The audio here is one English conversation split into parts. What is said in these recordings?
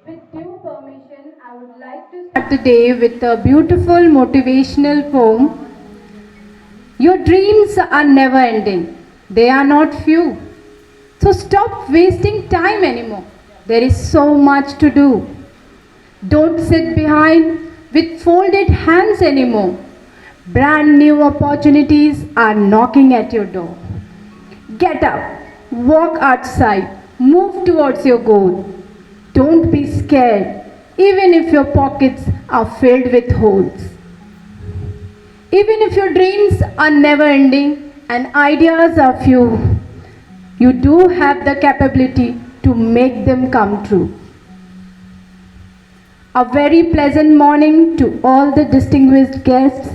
With due permission, I would like to start the day with a beautiful motivational poem. Your dreams are never ending, they are not few. So stop wasting time anymore. There is so much to do. Don't sit behind with folded hands anymore. Brand new opportunities are knocking at your door. Get up, walk outside, move towards your goal. Don't be scared, even if your pockets are filled with holes. Even if your dreams are never ending and ideas are few, you do have the capability to make them come true. A very pleasant morning to all the distinguished guests,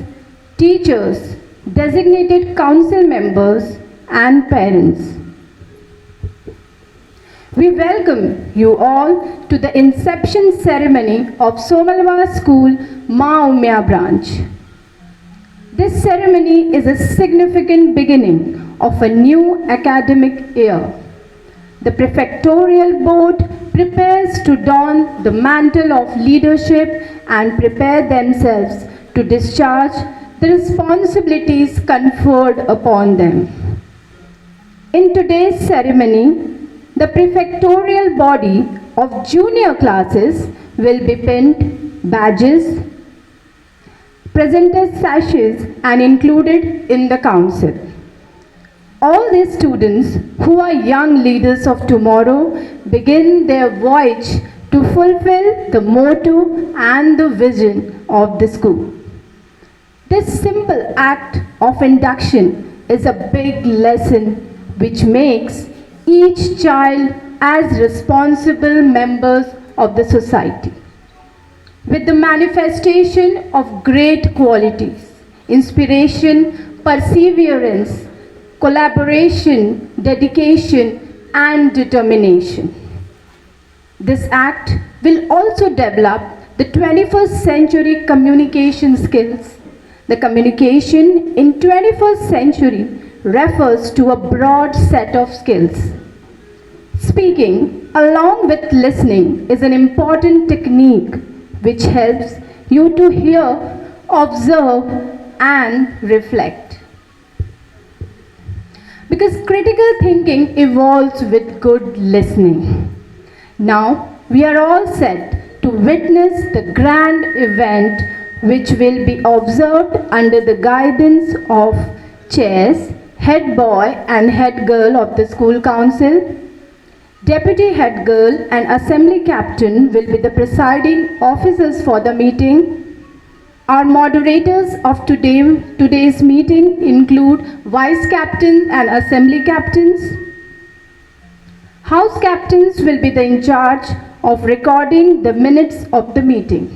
teachers, designated council members, and parents. We welcome you all to the inception ceremony of Somalwa School, Ma Umia branch. This ceremony is a significant beginning of a new academic year. The prefectorial board prepares to don the mantle of leadership and prepare themselves to discharge the responsibilities conferred upon them. In today's ceremony, the prefectorial body of junior classes will be pinned badges, presented sashes, and included in the council. All these students who are young leaders of tomorrow begin their voyage to fulfill the motto and the vision of the school. This simple act of induction is a big lesson which makes each child as responsible members of the society. With the manifestation of great qualities, inspiration, perseverance, collaboration, dedication, and determination. This act will also develop the 21st century communication skills. The communication in 21st century refers to a broad set of skills. Speaking along with listening is an important technique which helps you to hear, observe, and reflect. Because critical thinking evolves with good listening. Now, we are all set to witness the grand event which will be observed under the guidance of chairs, head boy and head girl of the school council. Deputy head girl and assembly captain will be the presiding officers for the meeting. Our moderators of today's meeting include vice captains and assembly captains. House captains will be in charge of recording the minutes of the meeting.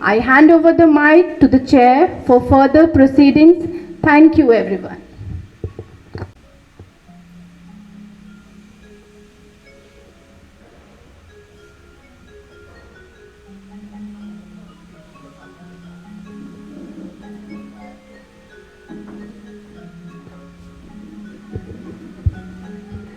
I hand over the mic to the chair for further proceedings. Thank you, everyone.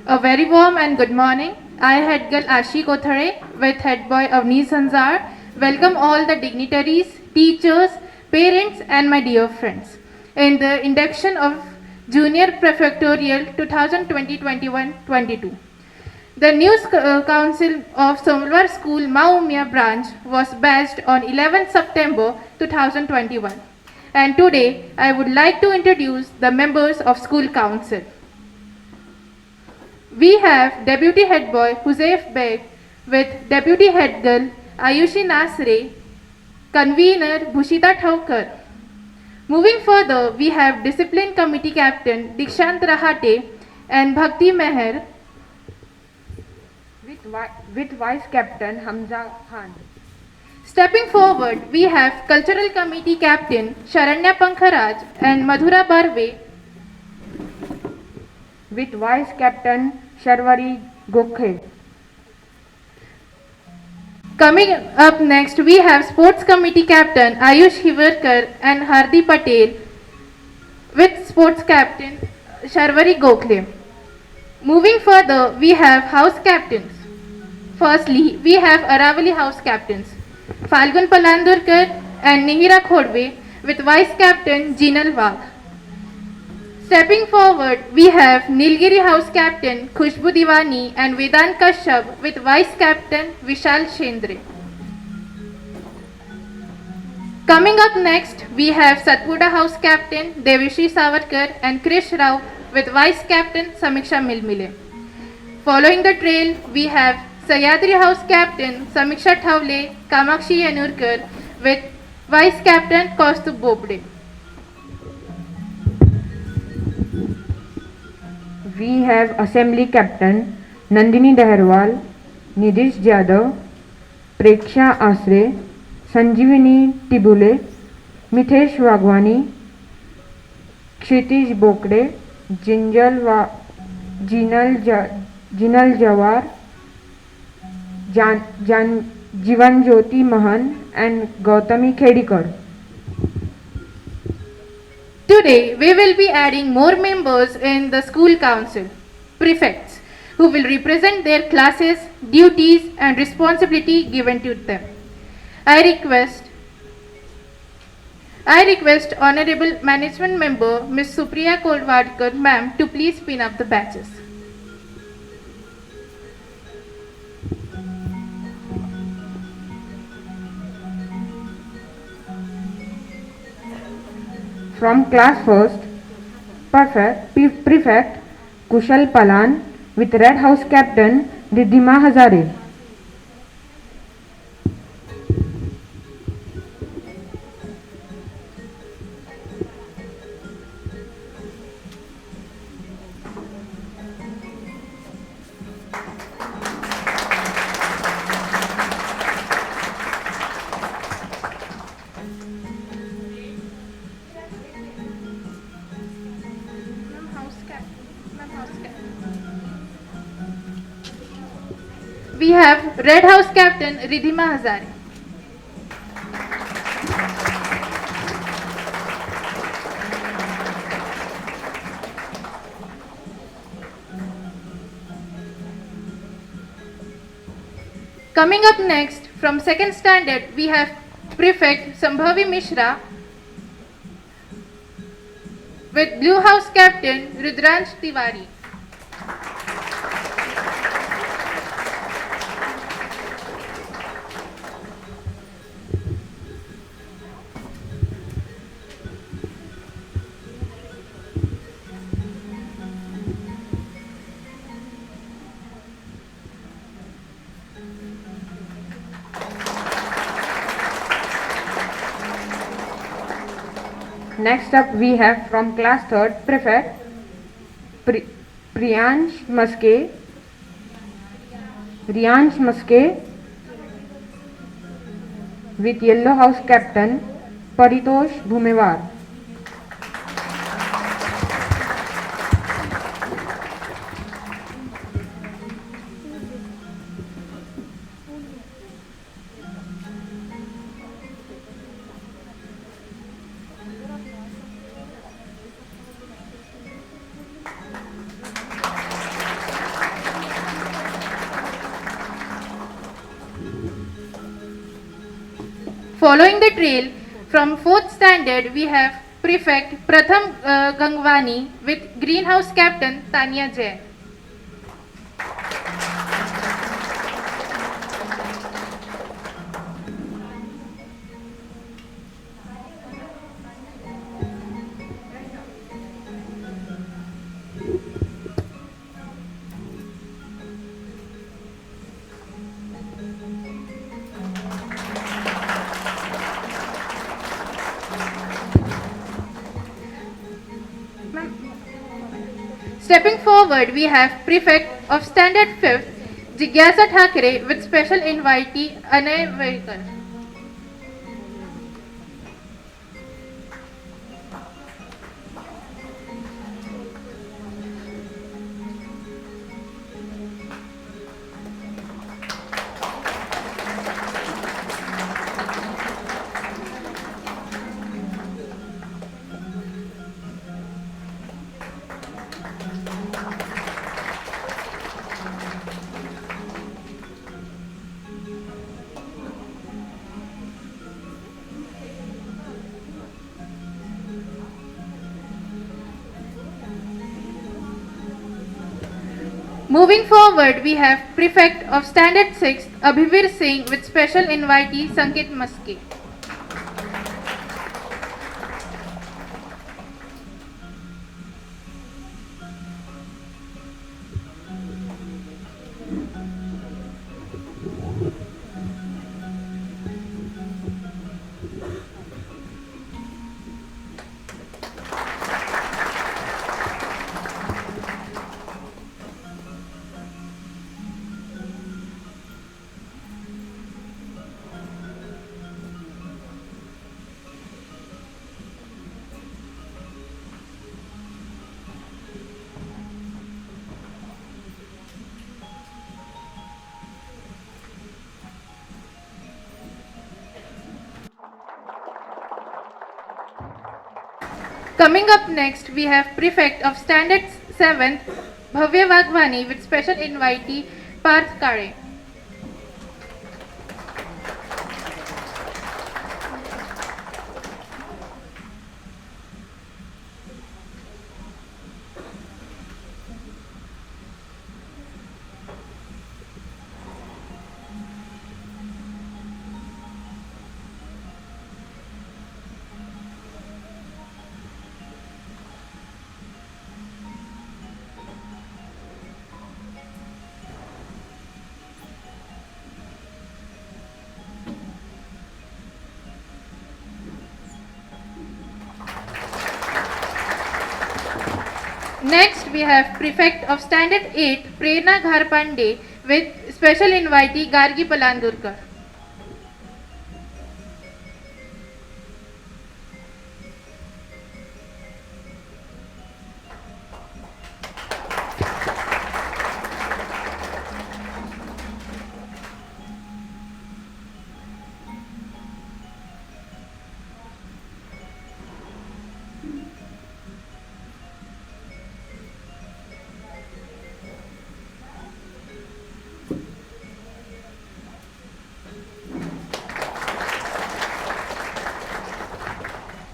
A very warm and good morning. I, head girl Ashi Kothare, with head boy Avneesh Sanzar, welcome all the dignitaries, teachers, parents, and my dear friends in the induction of Junior Prefectorial 2020-21-22. The new council of Somalwar School Ma Umia branch was badged on 11th September 2021, and today I would like to introduce the members of school council. We have Deputy Head Boy Huzaif Beg with Deputy Head Girl Ayushi Nasre, Convener Bhushita Thaukar. Moving further, we have Discipline Committee Captain Dikshant Rahate and Bhakti Meher, with Vice Captain Hamza Khan. Stepping forward, we have Cultural Committee Captain Sharanya Pankharaj and Madhura Barve. With Vice Captain Sharwari Gokhe. Coming up next, we have Sports Committee Captain Ayush Hivarkar and Hardi Patel with Sports Captain Sharwari Gokhale. Moving further, we have House Captains. Firstly, we have Aravali House Captains Falgun Palandurkar and Nihira Khodbe with Vice Captain Jinal Wagh. Stepping forward, we have Nilgiri House Captain Khushbu Diwani and Vedant Kashyap with Vice Captain Vishal Shendre. Coming up next, we have Satpura House Captain Devashri Savarkar and Krish Rao with Vice Captain Samiksha Milmile. Following the trail, we have Sahyadri House Captain Samiksha Thavle Kamakshi Yanurkar with Vice Captain Kaustubh Bobde. We have Assembly Captain Nandini Daharwal, Nidish Jadhav, Preksha Asre, Sanjeevani Tibule, Mitesh Wagwani, Kshitij Bokde, Jinal Jawar, Jivan Jyoti Mahan and Gautami Khedikar. Today, we will be adding more members in the school council, prefects, who will represent their classes, duties and responsibility given to them. I request Honorable Management Member Ms. Supriya Kodwadkar ma'am to please pin up the badges. From class first, Prefect Kushal Palan with Red House Captain Ridhima Hazare. We have Red House Captain Ridhima Hazare. Coming up next, from second standard, we have Prefect Sambhavi Mishra with Blue House Captain Rudransh Tiwari. Next up we have from class 3rd Prefect Riyansh Maske with Yellow House Captain Paritosh Bhumewar. Following the trail, from 4th standard, we have Prefect Pratham Gangwani with Greenhouse Captain Tanya Jain. forward, we have Prefect of Standard 5th, Jigyasa Thakre, with special invitee Anay Vaikar. Moving forward, we have Prefect of Standard 6th, Abhivir Singh, with special invitee Sankit Maske. Coming up next, we have Prefect of Standard 7th, Bhavya Vaghwani, with special invitee Parth Kare. Next, we have Prefect of Standard 8, Prerna Gharpande, with special invitee Gargi Palandurkar.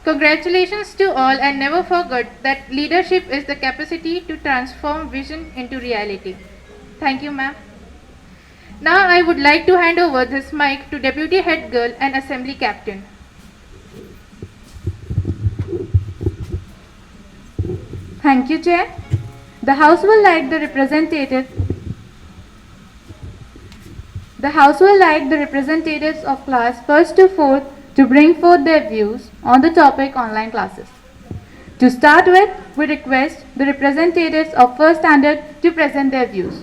Congratulations to all, and never forget that leadership is the capacity to transform vision into reality. Thank you, ma'am. Now I would like to hand over this mic to Deputy Head Girl and Assembly Captain. Thank you, Chair. The House will like the representatives of class 1st to 4th to bring forth their views on the topic online classes. To start with, we request the representatives of 1st standard to present their views.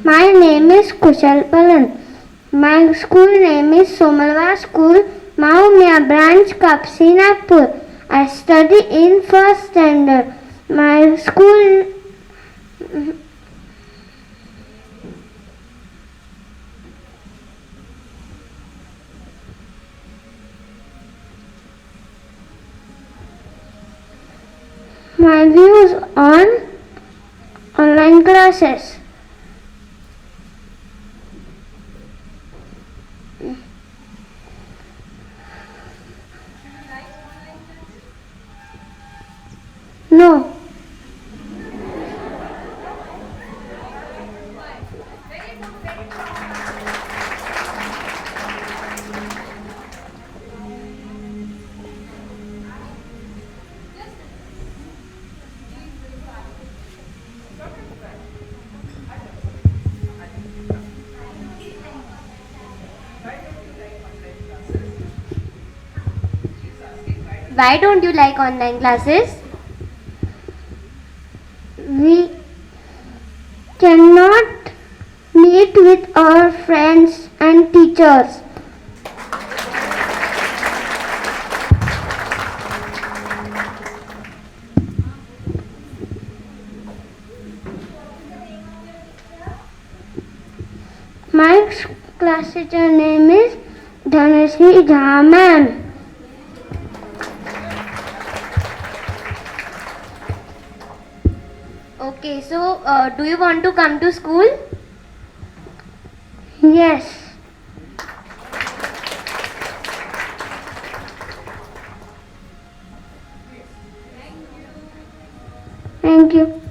My name is Kushal Palan. My school name is Somalwa School, Maumia branch, Kapsinapur. I study in 1st standard. My school my views on online classes. No. Why don't you like online classes? We cannot meet with our friends and teachers. My class teacher name is Dhanasri Jha ma'am. Okay, so do you want to come to school? Yes. Thank you.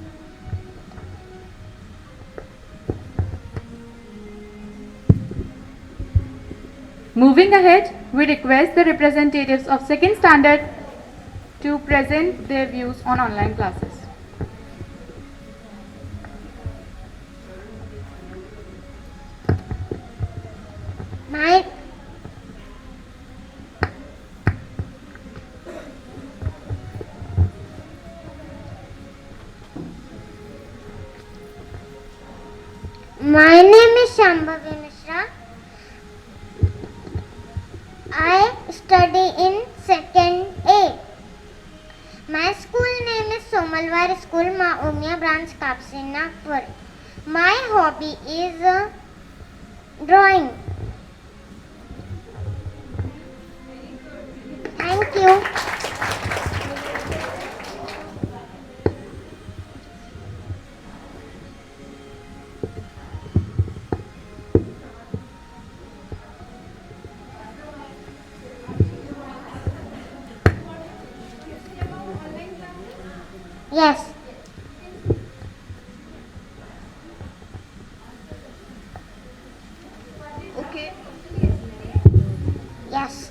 Moving ahead, we request the representatives of second standard to present their views on online classes. My My name is Shambhavi Mishra. I study in second A. My school name is Somalwar School, Maumia branch, Kapsi, Nagpur. My hobby is drawing. Thank you. Yes. Okay. Yes.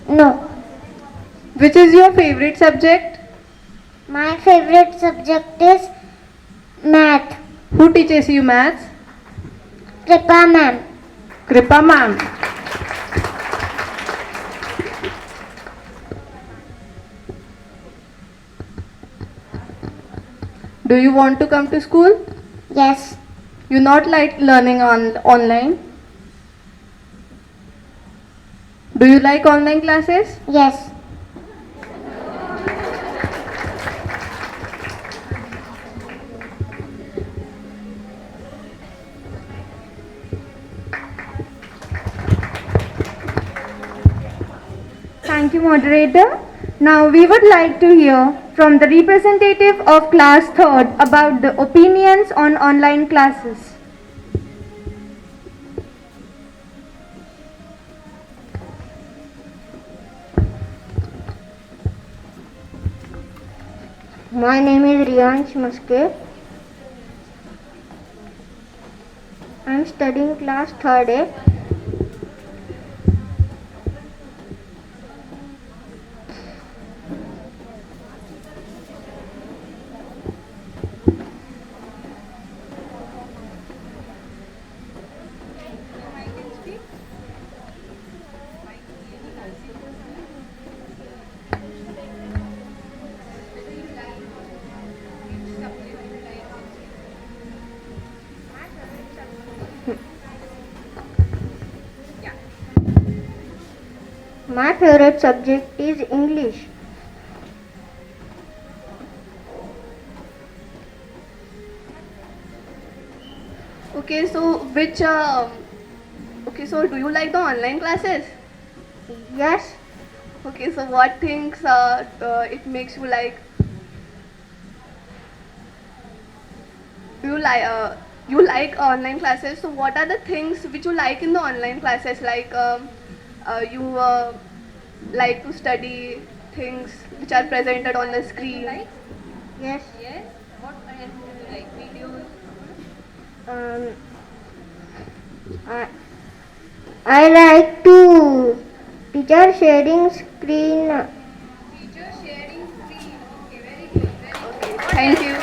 No. Which is your favorite subject? My favorite subject is math. Who teaches you maths? Kripa ma'am. Kripa ma'am. Do you want to come to school? Yes. You not like learning online? Do you like online classes? Yes. Thank you, moderator. Now we would like to hear from the representative of class 3rd about the opinions on online classes. My name is Riyansh Muske. I am studying class 3rd A. My favorite subject is English. Okay, so so do you like the online classes? Yes. Okay, so what things it makes you like? Do you like online classes? So what are the things which you like in the online classes? Like you like to study things which are presented on the screen. Yes. Yes. What else do you like? Videos. I like to teacher sharing screen. Teacher sharing screen. Okay, very good. Very good. Thank you.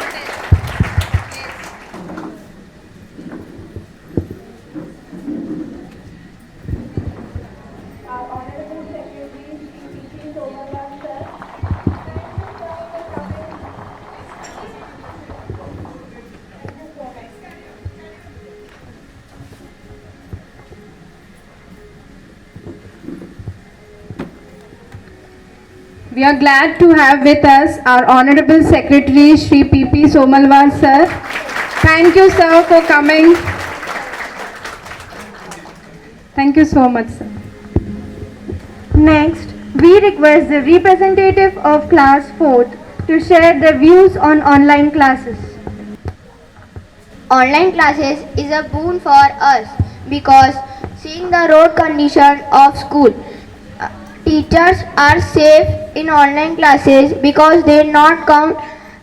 We are glad to have with us our Honorable Secretary Shri P.P. Somalwar sir. Thank you sir for coming. Thank you so much sir. Next, we request the representative of class 4th to share their views on online classes. Online classes is a boon for us because seeing the road condition of school, teachers are safe in online classes because they not come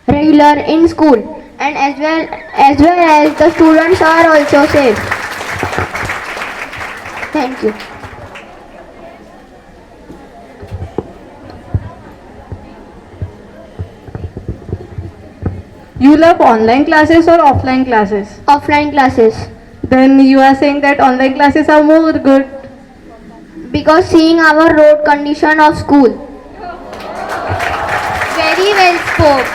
regular in school, and as well as the students are also safe. Thank you. You love online classes or offline classes? Offline classes Then you are saying that online classes are more good. because seeing our road condition of school. Very well spoke.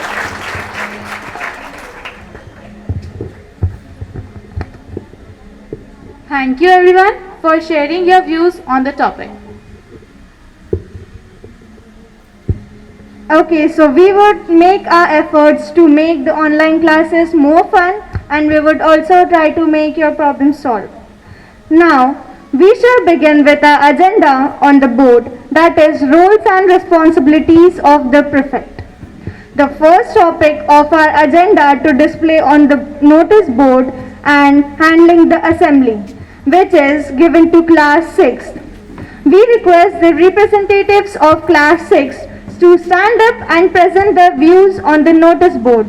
Thank you everyone for sharing your views on the topic. Okay, so we would make our efforts to make the online classes more fun, and we would also try to make your problem solved. Now, we shall begin with our agenda on the board, that is roles and responsibilities of the prefect. The first topic of our agenda to display on the notice board and handling the assembly, which is given to class 6th. We request the representatives of class 6 to stand up and present their views on the notice board.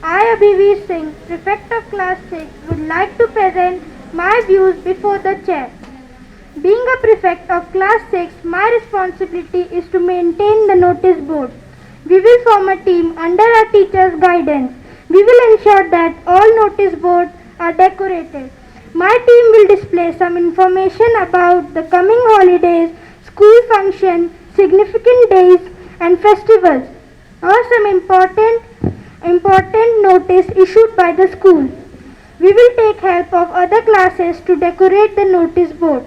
I, Abhiveer Singh, Prefect of Class 6, would like to present my views before the chair. Being a Prefect of Class 6, my responsibility is to maintain the notice board. We will form a team under our teacher's guidance. We will ensure that all notice boards are decorated. My team will display some information about the coming holidays, school functions, significant days and festivals, or some important notice issued by the school. We will take help of other classes to decorate the notice board.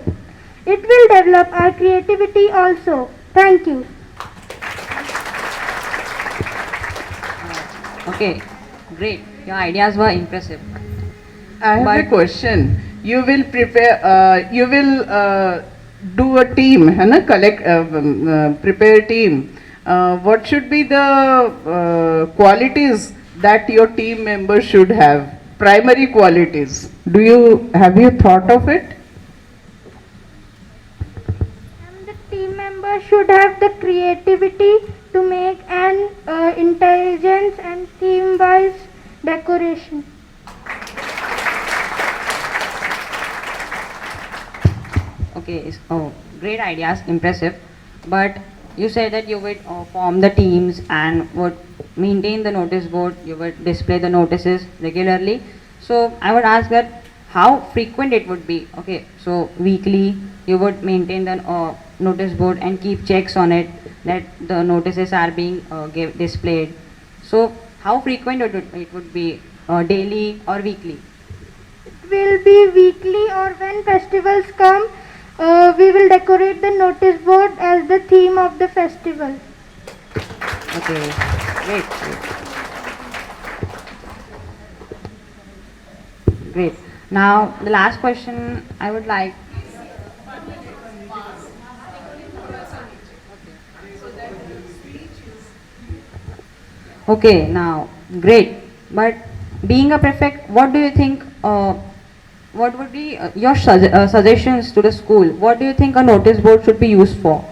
It will develop our creativity also. Thank you. Okay, great. Your ideas were impressive. I have a But- question. You will prepare, you will do a team, है ना? Prepare a team. What should be the qualities that your team members should have? Primary qualities. Have you thought of it? And the team members should have the creativity to make an intelligence and theme-wise decoration. Okay, great ideas, impressive. But you said that you would form the teams and would maintain the notice board, you would display the notices regularly. So I would ask that how frequent it would be. Okay, so weekly you would maintain the notice board and keep checks on it that the notices are being displayed. So how frequent it would be, daily or weekly? It will be weekly, or when festivals come, we will decorate the notice board as the theme of the festival. Okay, great. Great. Now, the last question I would like. Okay, now, great. But being a prefect, what do you think? What would be your suggestions to the school? What do you think a notice board should be used for?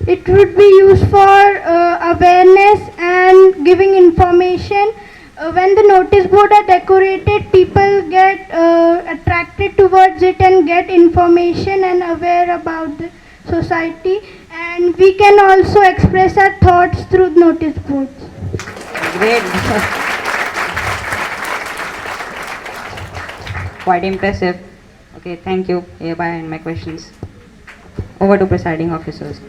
It would be used for awareness and giving information when the notice board are decorated, people get attracted towards it and get information and aware about the society. And we can also express our thoughts through notice boards. Great. Quite impressive. Okay, thank you. Hereby I end my questions. Over to presiding officers.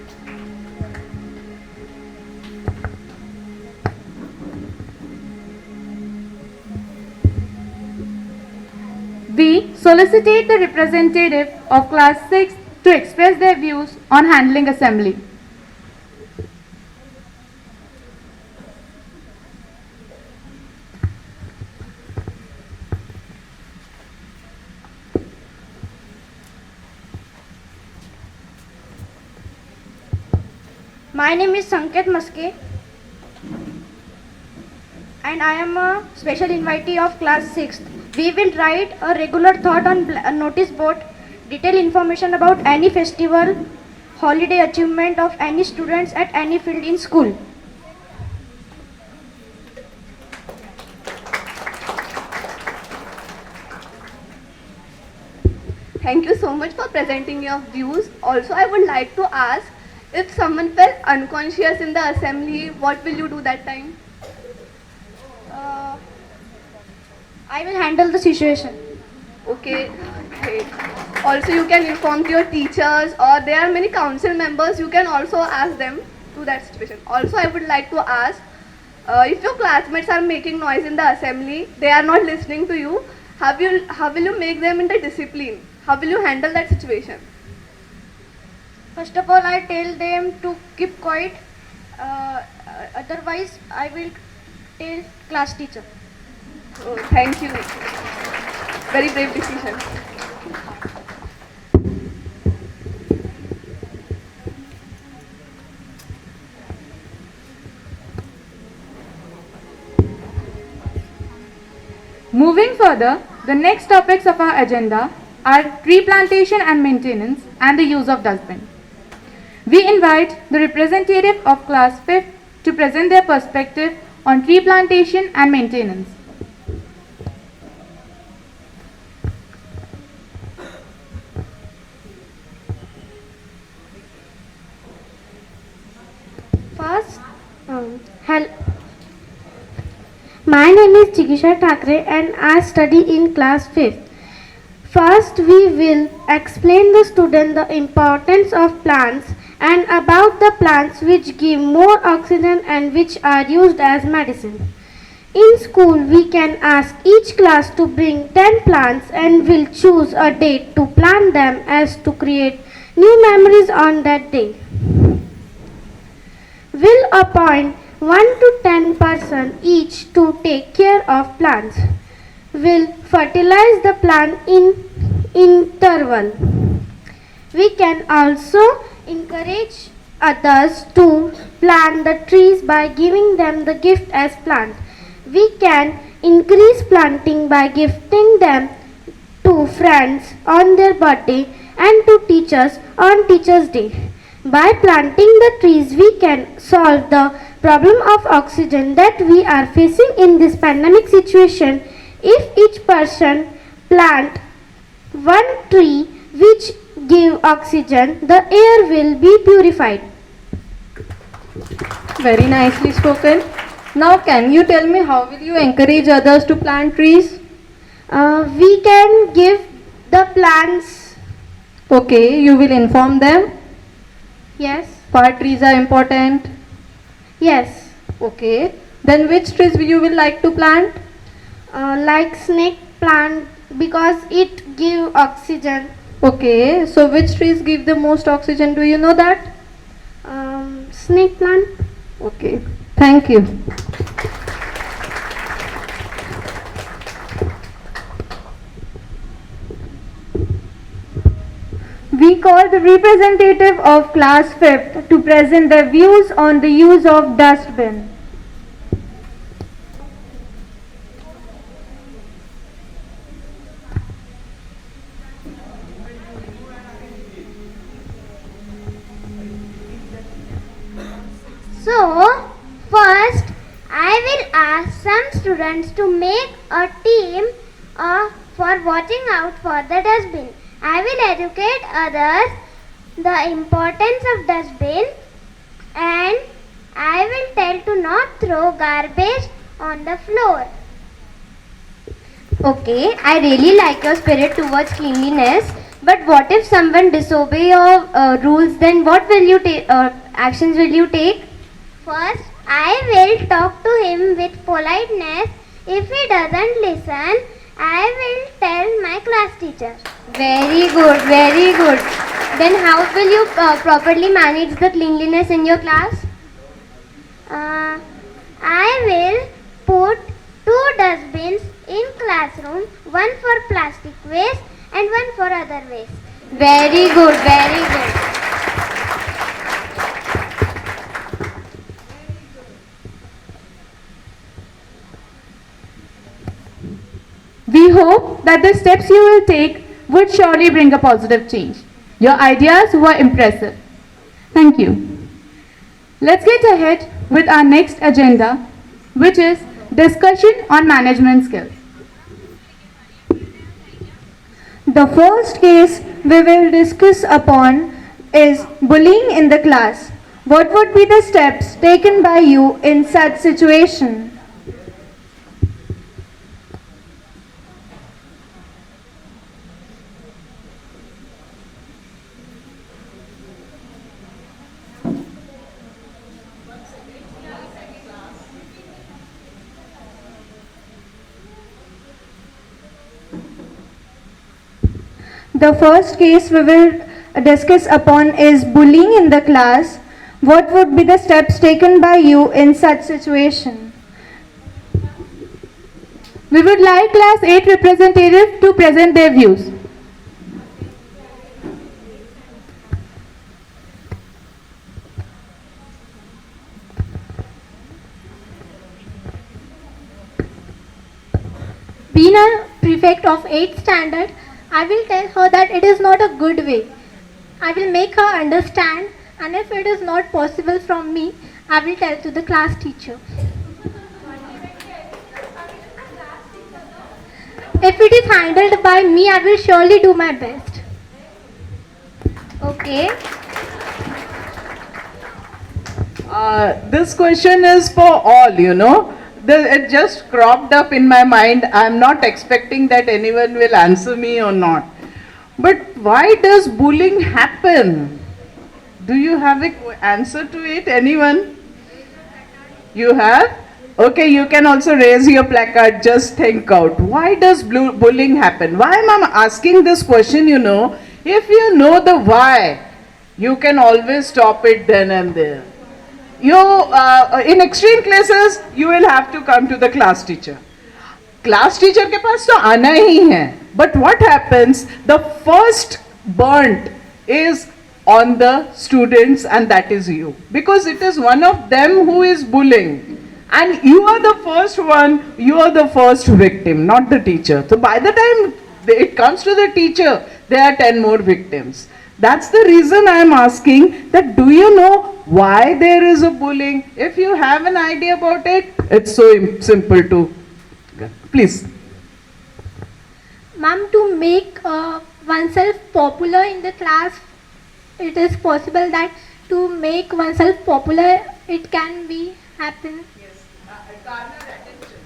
We solicitate the representative of class 6 to express their views on handling assembly. My name is Sanket Maske and I am a special invitee of class 6th. We will write a regular thought on a notice board, detailed information about any festival, holiday achievement of any students at any field in school. Thank you so much for presenting your views. Also, I would like to ask, if someone felt unconscious in the assembly, what will you do that time? I will handle the situation. Okay, great. Also, you can inform your teachers, or there are many council members, you can also ask them to that situation. Also, I would like to ask, if your classmates are making noise in the assembly, they are not listening to you, how will you make them into discipline? How will you handle that situation? First of all, I tell them to keep quiet. Otherwise, I will tell class teacher. Oh, thank you. Very brave decision. Moving further, the next topics of our agenda are tree plantation and maintenance and the use of dustbin. We invite the representative of class 5th to present their perspective on tree plantation and maintenance. First, my name is Chikisha Thakre and I study in class 5th. First, we will explain the student the importance of plants and about the plants which give more oxygen and which are used as medicine. In school, we can ask each class to bring 10 plants and will choose a date to plant them as to create new memories on that day. We'll appoint 1 to 10 persons each to take care of plants. Will fertilize the plant in interval. We can also encourage others to plant the trees by giving them the gift as plant. We can increase planting by gifting them to friends on their birthday and to teachers on Teachers' Day. By planting the trees, we can solve the problem of oxygen that we are facing in this pandemic situation. If each person plant one tree which give oxygen, the air will be purified. Very nicely spoken. Now can you tell me how will you encourage others to plant trees? We can give the plants. Okay, you will inform them Yes. why trees are important. Yes. Okay, then which trees you will like to plant? Like snake plant because it give oxygen. Okay, so which trees give the most oxygen? Do you know that? Snake plant. Okay, thank you. We call the representative of class 5th to present their views on the use of dustbin. So, first I will ask some students to make a team for watching out for the dustbin. I will educate others the importance of dustbin, and I will tell to not throw garbage on the floor. Okay, I really like your spirit towards cleanliness. But what if someone disobey your rules? Then what will you take? Actions will you take? First, I will talk to him with politeness. If he doesn't listen, I will tell my class teacher. Very good, very good. Then how will you properly manage the cleanliness in your class? I will put 2 dustbins in classroom, one for plastic waste and one for other waste. Very good, very good. We hope that the steps you will take would surely bring a positive change. Your ideas were impressive. Thank you. Let's get ahead with our next agenda, which is discussion on management skills. The first case we will discuss upon is bullying in the class. What would be the steps taken by you in such situation? The first case we will discuss upon is bullying in the class. What would be the steps taken by you in such situation? We would like Class 8 representative to present their views. Being a prefect of 8th standard, I will tell her that it is not a good way. I will make her understand, and if it is not possible from me, I will tell to the class teacher. If it is handled by me, I will surely do my best. Okay. This question is for all, you know. It just cropped up in my mind. I'm not expecting that anyone will answer me or not. But why does bullying happen? Do you have an answer to it, anyone? You have? Okay, you can also raise your placard, just think out. Why does bullying happen? Why am I asking this question, you know? If you know the why, you can always stop it then and there. In extreme cases, you will have to come to the class teacher. Class teacher के पास तो आना ही है. But what happens? The first burnt is on the students, and that is you. Because it is one of them who is bullying. And you are the first one, you are the first victim, not the teacher. So by the time it comes to the teacher, there are 10 more victims. That's the reason I am asking that do you know why there is a bullying? If you have an idea about it, it's so simple to. Please. Ma'am, to make oneself popular in the class, it is possible that to make oneself popular, it can be happen. Yes, garner attention.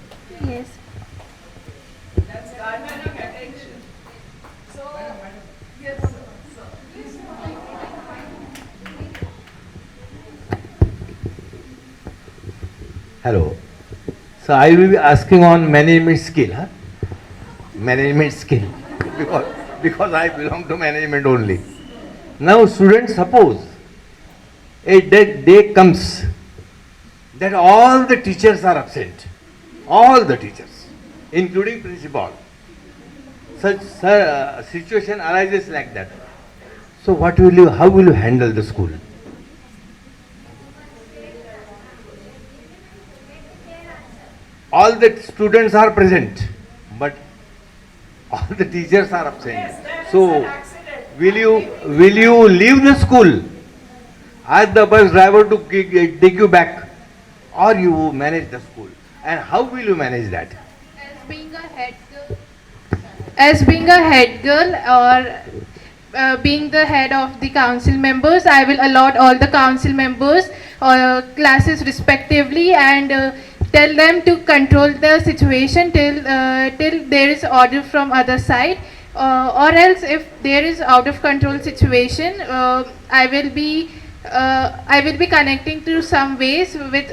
Yes. That's garnering attention. So, yes, sir. Hello. So I will be asking on management skill, huh? Management skill, because I belong to management only. Now, students, suppose a day comes that all the teachers are absent, all the teachers, including principal. Such situation arises like that. So, how will you handle the school? All the students are present, but all the teachers are absent. So, will you leave the school? Ask the bus driver to take you back, or you manage the school. And how will you manage that? As being a head girl or being the head of the council members, I will allot all the council members classes respectively and tell them to control the situation till there is order from other side, or else if there is out of control situation, I will be connecting to some ways with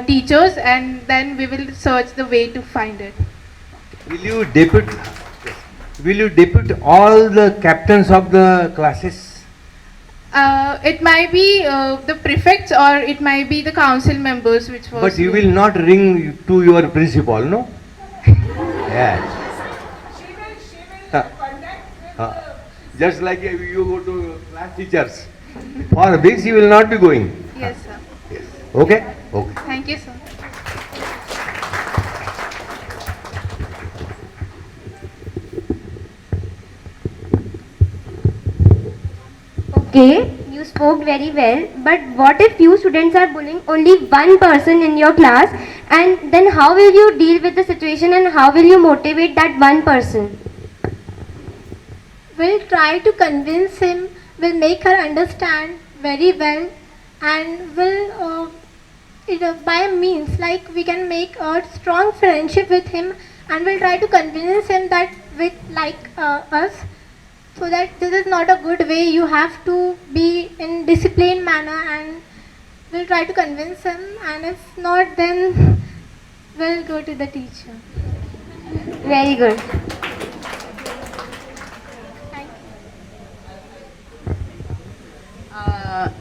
teachers, and then we will search the way to find it. Will you depute all the captains of the classes? It might be the prefects or it might be the council members which was. But you will not ring to your principal, no? Yeah. Just like you go to class teachers. For this you will not be going. Yes, sir. Yes. Okay? Okay. Thank you, sir. Okay, you spoke very well, but what if few students are bullying only one person in your class, and then how will you deal with the situation and how will you motivate that one person? We'll try to convince him, we'll make her understand very well, and we'll by means like we can make a strong friendship with him, and we'll try to convince him that with us, so that this is not a good way, you have to be in disciplined manner, and we'll try to convince him, and if not then we'll go to the teacher. Very good.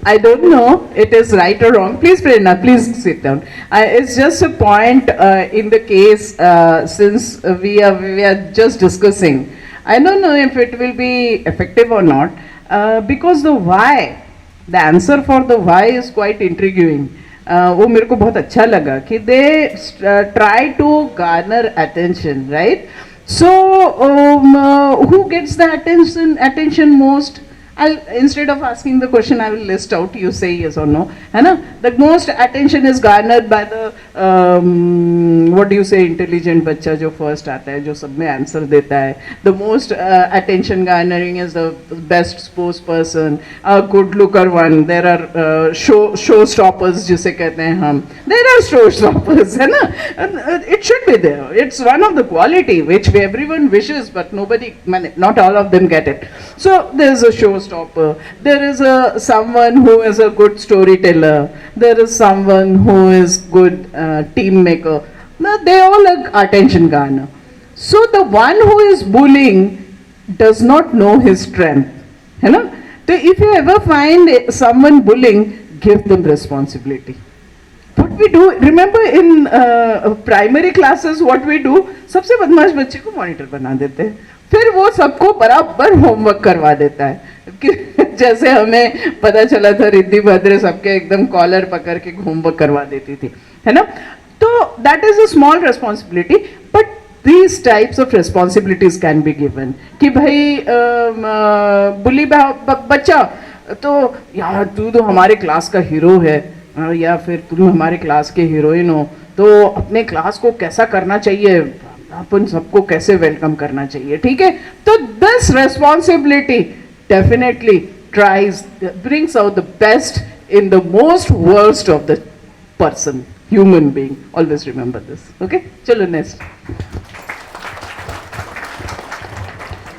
I don't know it is right or wrong. Please, Prerna, please sit down. It's just a point in the case since we are just discussing. I don't know if it will be effective or not because the why, the answer for the why is quite intriguing. वो मेरे को बहुत अच्छा लगा कि they try to garner attention, right? So who gets the attention most? Instead of asking the question, I will list out, you say yes or no. The most attention is garnered by the, what do you say, intelligent बच्चा जो first आता है, जो सब में answer देता है. The most attention garnering is the best sports person, a good looker one. There are showstoppers जिसे कहते हैं हम. There are showstoppers, है ना? It should be there. It's one of the quality which everyone wishes, but not all of them get it. So there is a showstopper. There is someone who is a good storyteller. There is someone who is good team maker. They all are attention garner. So the one who is bullying does not know his strength. You know? So if you ever find someone bullying, give them responsibility. What we do, remember in primary classes, what we do, सबसे बदमाश बच्चे को monitor बना देते हैं, फिर वो सबको बराबर होमवर्क करवा देता है. जैसे हमें पता चला था रिद्धि भद्र सबके एकदम कॉलर पकड़ के होमवर्क करवा देती थी, है ना? तो that is a small responsibility, but these types of responsibilities can be given. कि भाई बुली बच्चा तो यार तू तो हमारे क्लास का हीरो है, या फिर तुम हमारे क्लास के हीरोइन हो, तो अपने क्लास को कैसा करना चाहिए, अपन सबको कैसे वेलकम करना चाहिए, ठीक है? तो this responsibility definitely brings out the best in the most worst of the person, human being. Always remember this. Okay? Chalo next.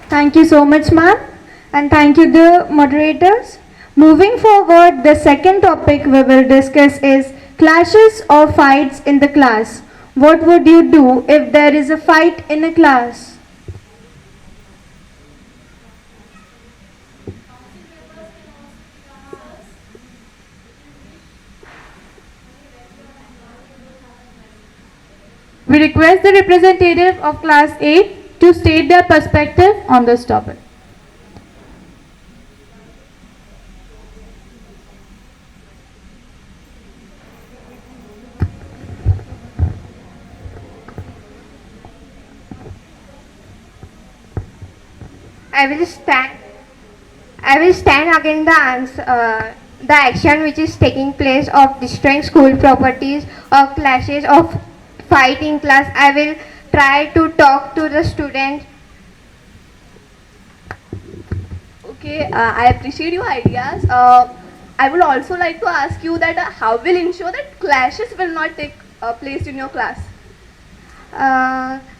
Thank you so much, ma'am, and thank you the moderators. Moving forward, the second topic we will discuss is clashes or fights in the class. What would you do if there is a fight in a class? We request the representative of class 8 to state their perspective on this topic. I will stand against the action which is taking place of destroying school properties or clashes of fight in class, I will try to talk to the students. Okay, I appreciate your ideas. I would also like to ask you that how will ensure that clashes will not take place in your class?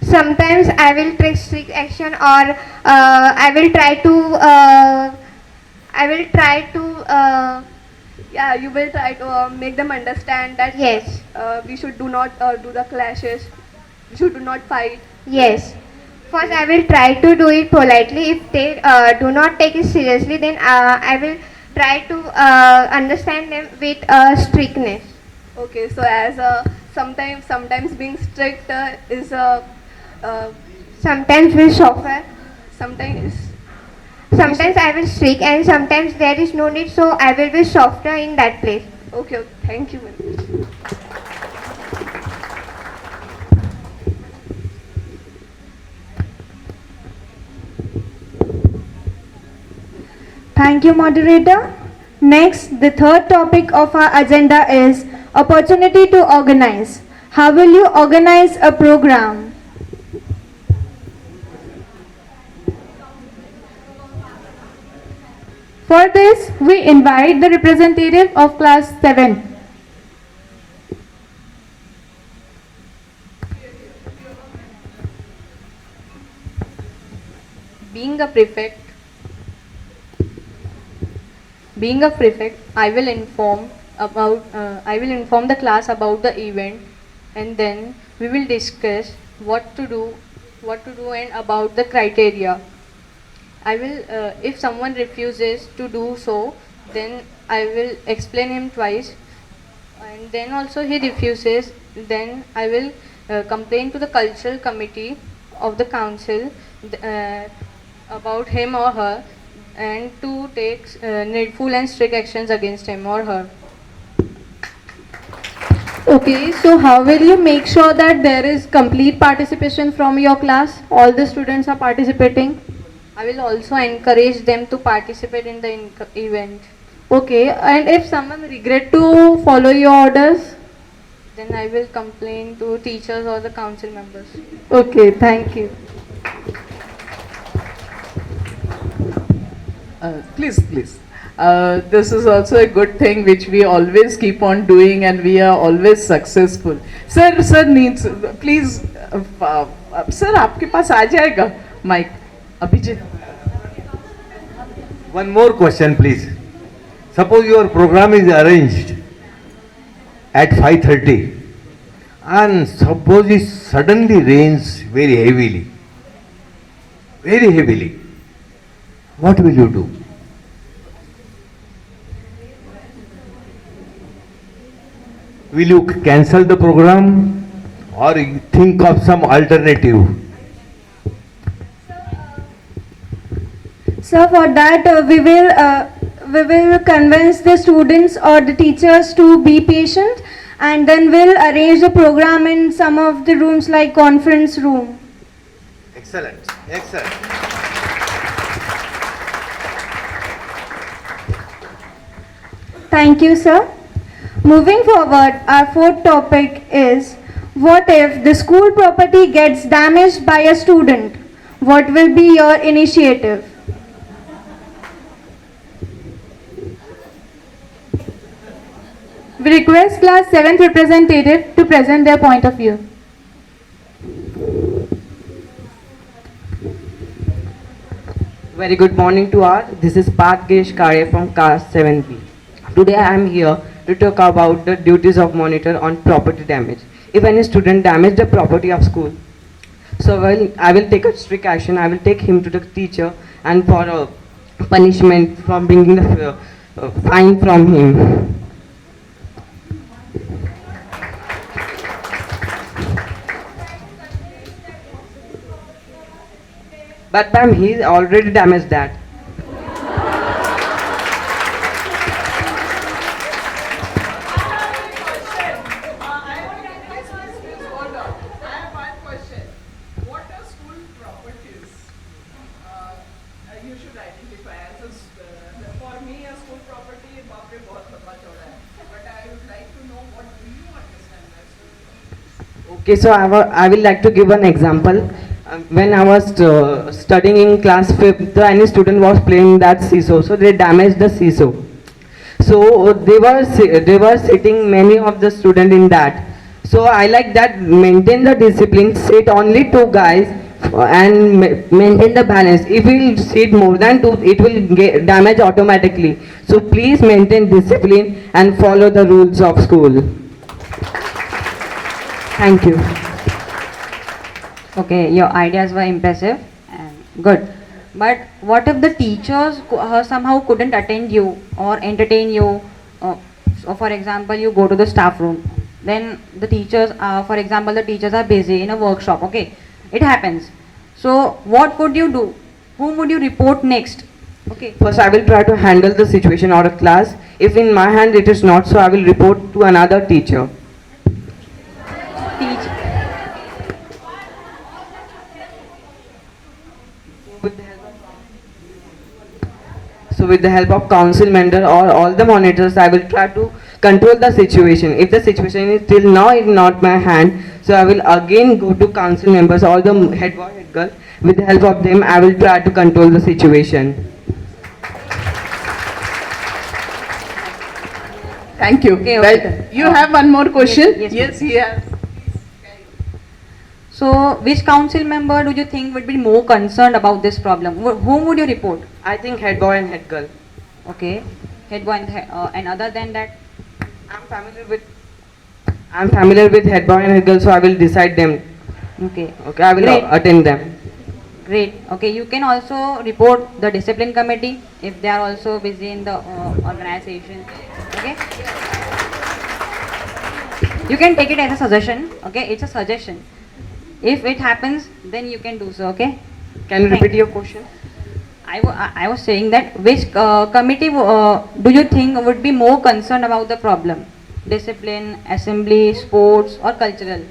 Sometimes I will take strict action, or Yeah, you will try to make them understand that yes, we should do not do the clashes, we should do not fight. yes. First, I will try to do it politely. If they do not take it seriously, then I will try to understand them with strictness. Okay, so as sometimes being strict is Sometimes will suffer. sometimes Sometimes I will strict, and sometimes there is no need, so I will be softer in that place. okay, okay, thank you, ma'am. Thank you, moderator. Next, the third topic of our agenda is opportunity to organize. How will you organize a program? For this, we invite the representative of class 7. Being a prefect, I will inform the class about the event, and then we will discuss what to do and about the criteria. I will, if someone refuses to do so, then I will explain him twice, and then also he refuses, then I will complain to the cultural committee of the council about him or her, and to take needful and strict actions against him or her. Okay, so how will you make sure that there is complete participation from your class? All the students are participating? I will also encourage them to participate in the event. Okay, and if someone regret to follow your orders? Then I will complain to teachers or the council members. Okay, thank you. Please, please. This is also a good thing which we always keep on doing and we are always successful. Sir needs, please, sir आपके पास आ जाएगा mic. Abhijit. One more question, please. Suppose your program is arranged at 5:30 and suppose it suddenly rains very heavily. What will you do? Will you cancel the program or you think of some alternative? So for that, we will convince the students or the teachers to be patient, and then we'll arrange the program in some of the rooms like conference room. Excellent. Thank you, sir. Moving forward, our fourth topic is, what if the school property gets damaged by a student? What will be your initiative? We request class 7th representative to present their point of view. Very good morning to all. This is Parth Gish Kare from class 7B. Today I am here to talk about the duties of monitor on property damage. If any student damage the property of school, so I will take a strict action. I will take him to the teacher and for a punishment from bringing the fine from him. But ma'am, he already damaged that. Okay, so I will like to give an example. When I was studying in class 5th, any student was playing that seesaw, so they damaged the seesaw. So they were sitting many of the students in that. So I like that maintain the discipline, sit only two guys and maintain the balance. If we sit more than two, it will get damage automatically. So please maintain discipline and follow the rules of school. Thank you. Okay, your ideas were impressive and good. But what if the teachers somehow couldn't attend you or entertain you? So for example, you go to the staff room. Then the teachers, for example, the teachers are busy in a workshop. Okay, it happens. So what would you do? Whom would you report next? Okay. First, I will try to handle the situation or a class. If in my hand it is not so, I will report to another teacher. So with the help of council member or all the monitors, I will try to control the situation. If the situation is till now in not my hand, so I will again go to council members, all the head boy, head girl. With the help of them, I will try to control the situation. Thank you. Okay, Well, okay. you have one more question? Yes, he has. So which council member do you think would be more concerned about this problem? Whom would you report? I think head boy and head girl. Okay, head boy and other than that? I'm familiar with head boy and head girl, so I will decide them. Okay. Okay, I will Great. attend them. Great. Okay, you can also report the discipline committee if they are also busy in the organization. Okay. You can take it as a suggestion. Okay, it's a suggestion. If it happens, then you can do so. Okay. Can you repeat your question? I was saying that which committee do you think would be more concerned about the problem? Discipline, assembly, sports or cultural?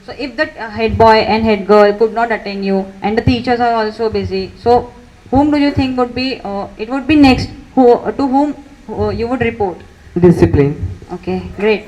So if the head boy and head girl could not attend you and the teachers are also busy, so whom do you think would be, it would be next, to whom you would report? Discipline. Okay, great.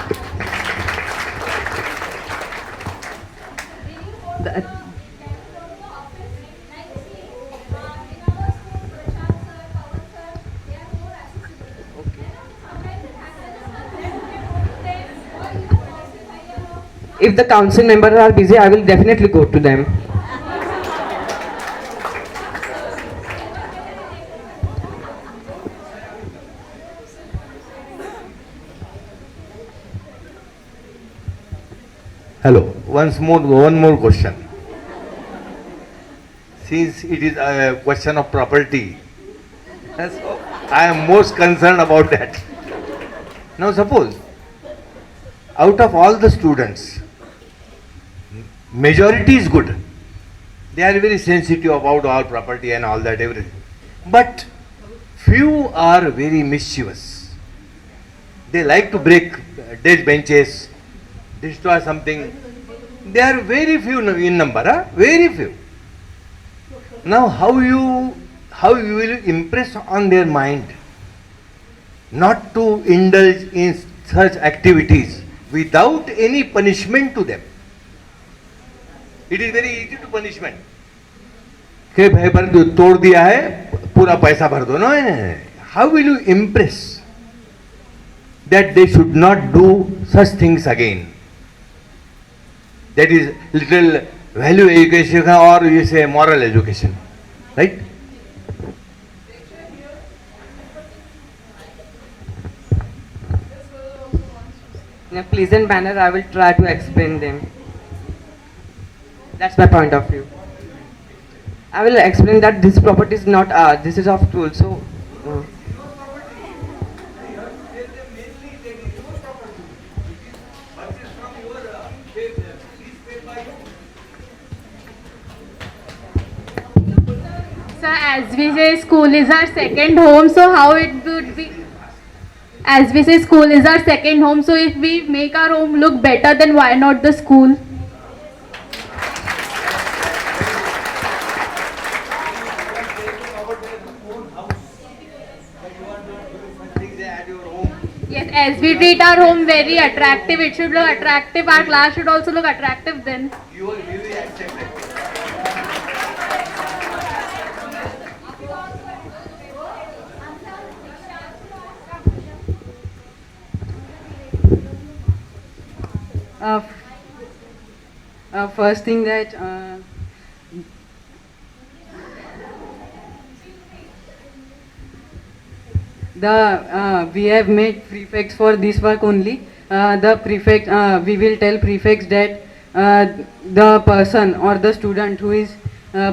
If the council members are busy, I will definitely go to them. Hello. One more question. Since it is a question of property, so I am most concerned about that. Now suppose, out of all the students, majority is good. They are very sensitive about all property and all that, everything. But few are very mischievous. They like to break desk benches, destroy something. They are very few in number, very few. Now how you will impress on their mind not to indulge in such activities without any punishment to them? It is very easy to punishment. के भाई पर तोड़ दिया है पूरा पैसा भर दो. No, how will you impress that they should not do such things again? That is little value education or you say moral education, right? In a pleasant manner, I will try to explain them. That's my point of view. I will explain that this property is not ours, this is of tool. So, So as we say, school is our second home, so how it would be? As we say, school is our second home, so if we make our home look better, then why not the school? Yes, as we treat our home very attractive, it should look attractive. Our class should also look attractive then. You will really accept it. First thing that we have made prefects for this work only. The prefect, we will tell prefects that the person or the student who is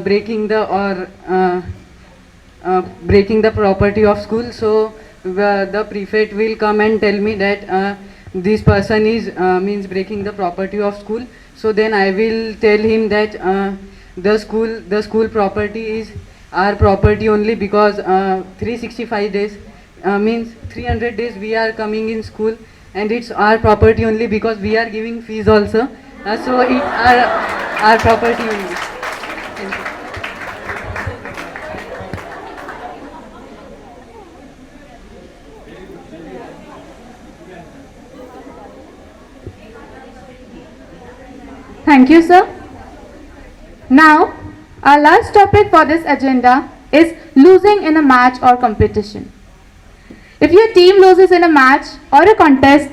breaking the property of school. So the prefect will come and tell me that this person is means breaking the property of school. So then I will tell him that the school property is our property only because 365 days means 300 days we are coming in school, and it's our property only because we are giving fees also. So it's our property only. Thank you. Thank you, sir. Now, our last topic for this agenda is losing in a match or competition. If your team loses in a match or a contest,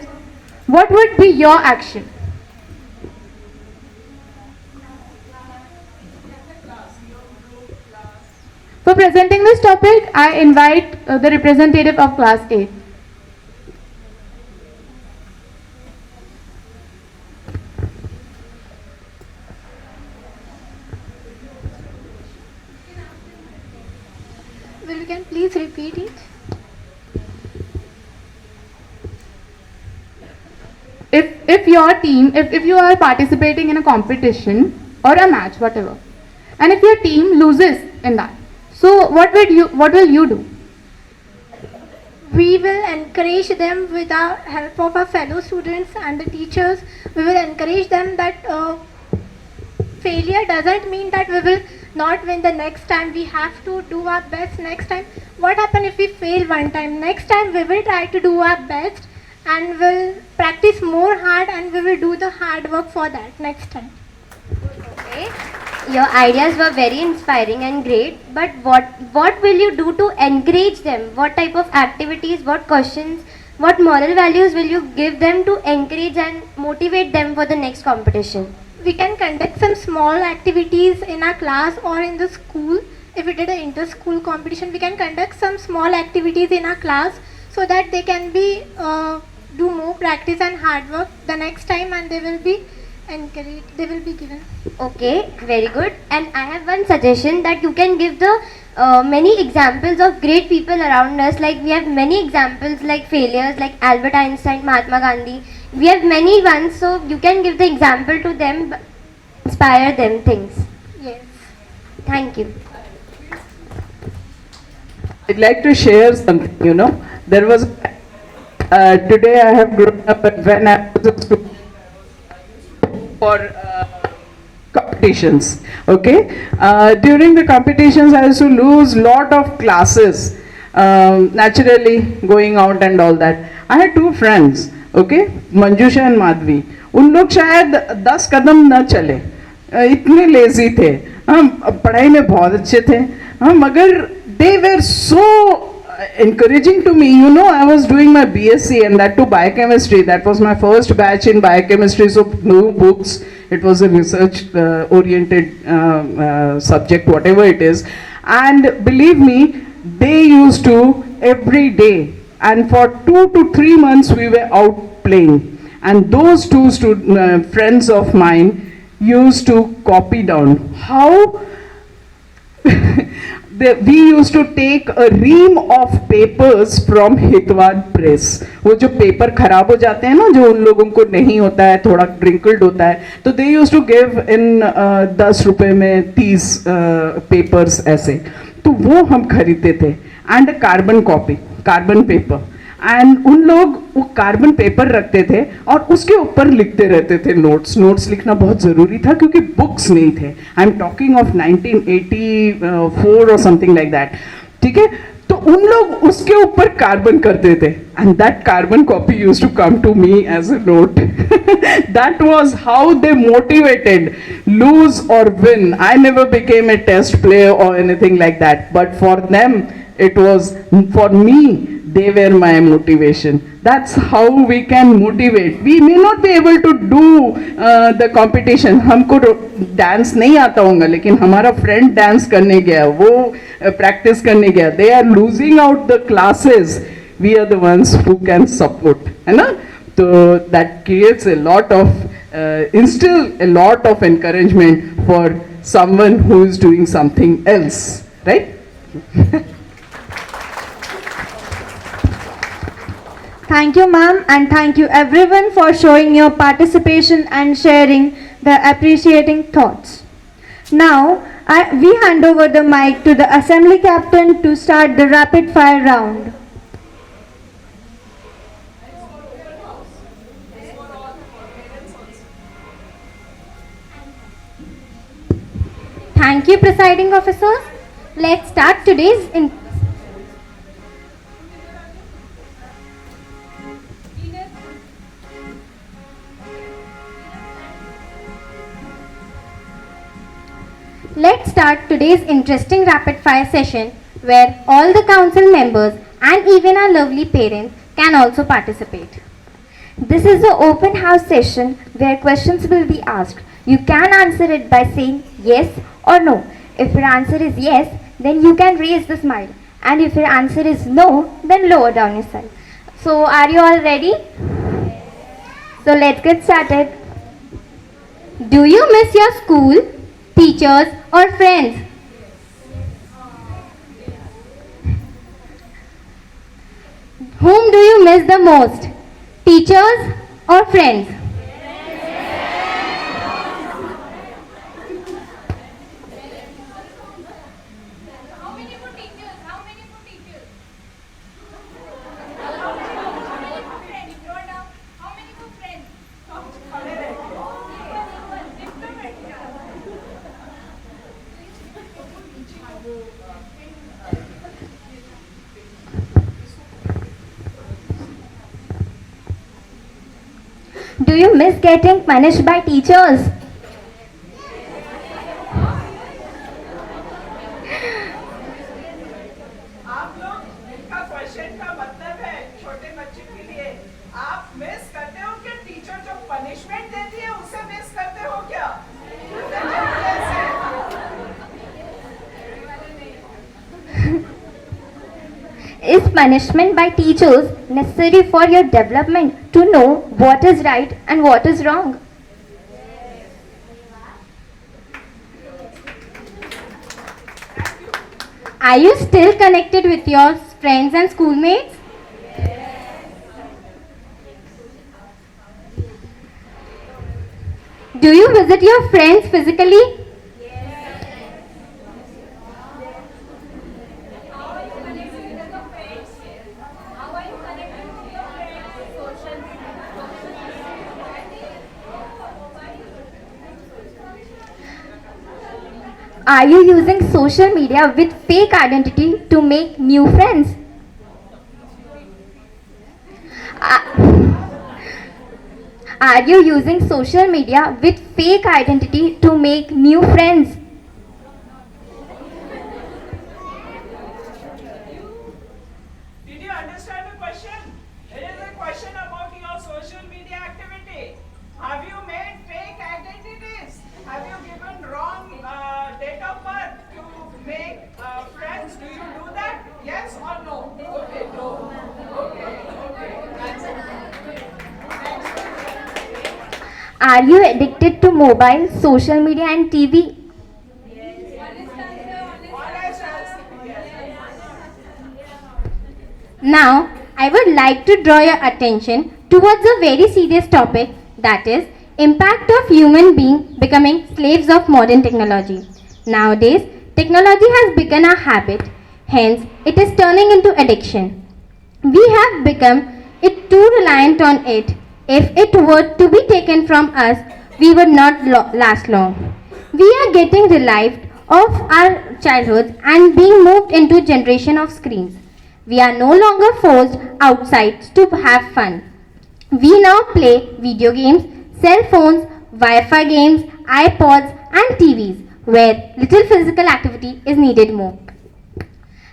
what would be your action? For presenting this topic, I invite the representative of class 8. Will you can please repeat it? If your team, if you are participating in a competition or a match, whatever, and if your team loses in that, so what will you do? We will encourage them with the help of our fellow students and the teachers. We will encourage them that failure doesn't mean that we will not win the next time. We have to do our best next time. What happens if we fail one time? Next time we will try to do our best and will practice more hard, and we will do the hard work for that next time. Okay. Your ideas were very inspiring and great, but what will you do to encourage them? What type of activities, what questions, what moral values will you give them to encourage and motivate them for the next competition? We can conduct some small activities in our class or in the school. If we did an inter-school competition, we can conduct some small activities in our class so that they can be do more practice and hard work the next time, and they will be encouraged, they will be given. Okay, very good. And I have one suggestion that you can give the many examples of great people around us. Like we have many examples like failures like Albert Einstein, Mahatma Gandhi. We have many ones, so you can give the example to them, inspire them things. Yes. Thank you. I'd like to share something, There was, today I have grown up when I was a student for competitions, okay? During the competitions I used to lose lot of classes, naturally going out and all that. I had two friends, okay? Manjusha and Madhvi. उन लोग शायद 10 कदम न चले, इतने lazy थे, हम पढ़ाई में बहुत अच्छे थे, मगर they were so encouraging to me. I was doing my BSc and that too biochemistry. That was my first batch in biochemistry, so no books. It was a research oriented subject, whatever it is. And believe me, they used to every day, and for 2 to 3 months we were out playing. And those two friends of mine used to copy down. How we used to take a ream of papers from Hitwad press. वो जो paper खराब हो जाते हैं ना, जो उन लोगों को नहीं होता है, थोड़ा wrinkled होता है, तो they used to give in 10 रुपए में 30 papers ऐसे. तो वो हम खरीदते थे, and a carbon copy, carbon paper. And उन लोग वो कार्बन पेपर रखते थे और उसके ऊपर लिखते रहते थे नोट्स लिखना बहुत ज़रूरी था क्योंकि बुक्स नहीं थे. आई एम टॉकिंग ऑफ 1984 और समथिंग लाइक दैट. ठीक है, तो उन लोग उसके ऊपर कार्बन करते थे and that carbon copy used to come to me as a note. That was how they motivated, lose or win. I never became a test player or anything like that, but for them it was, for me they were my motivation. That's how we can motivate. We may not be able to do the competition. हमको dance नहीं आता होगा, लेकिन हमारा friend dance करने गया, वो practice करने गया, they are losing out the classes. We are the ones who can support, है ना? So that creates a lot of instill a lot of encouragement for someone who is doing something else, right? Thank you, ma'am, and thank you everyone for showing your participation and sharing the appreciating thoughts. Now, we hand over the mic to the assembly captain to start the rapid fire round. Thank you, presiding officers. Let's start today's Let's start today's interesting rapid fire session where all the council members and even our lovely parents can also participate. This is an open house session where questions will be asked. You can answer it by saying yes or no. If your answer is yes, then you can raise the smile. And if your answer is no, then lower down your smile. So are you all ready? So let's get started. Do you miss your school, teachers or friends? Whom do you miss the most? Teachers or friends? Do you miss getting punished by teachers? आप लोग का question का मतलब है छोटे बच्चे के लिए, आप मिस करते हो कि टीचर जो पनिशमेंट देती है उसे मिस करते हो क्या? Is punishment by teachers necessary for your development to know what is right and what is wrong? Are you still connected with your friends and schoolmates? Do you visit your friends physically? Are you using social media with fake identity to make new friends? Are you using social media with fake identity to make new friends? Did you understand the question? It is a question about your social media activity. Have you made fake identities? Have you given wrong date of birth to make friends? Do you do that? Yes or no? Okay, no. Okay. Are you addicted to mobile, social media and TV? Now, I would like to draw your attention towards a very serious topic, that is, impact of human being becoming slaves of modern technology. Nowadays, technology has become a habit, hence it is turning into addiction. We have become too reliant on it. If it were to be taken from us, we would not last long. We are getting relieved of our childhood and being moved into generation of screens. We are no longer forced outside to have fun. We now play video games, cell phones, Wi-Fi games, iPods and TVs where little physical activity is needed more.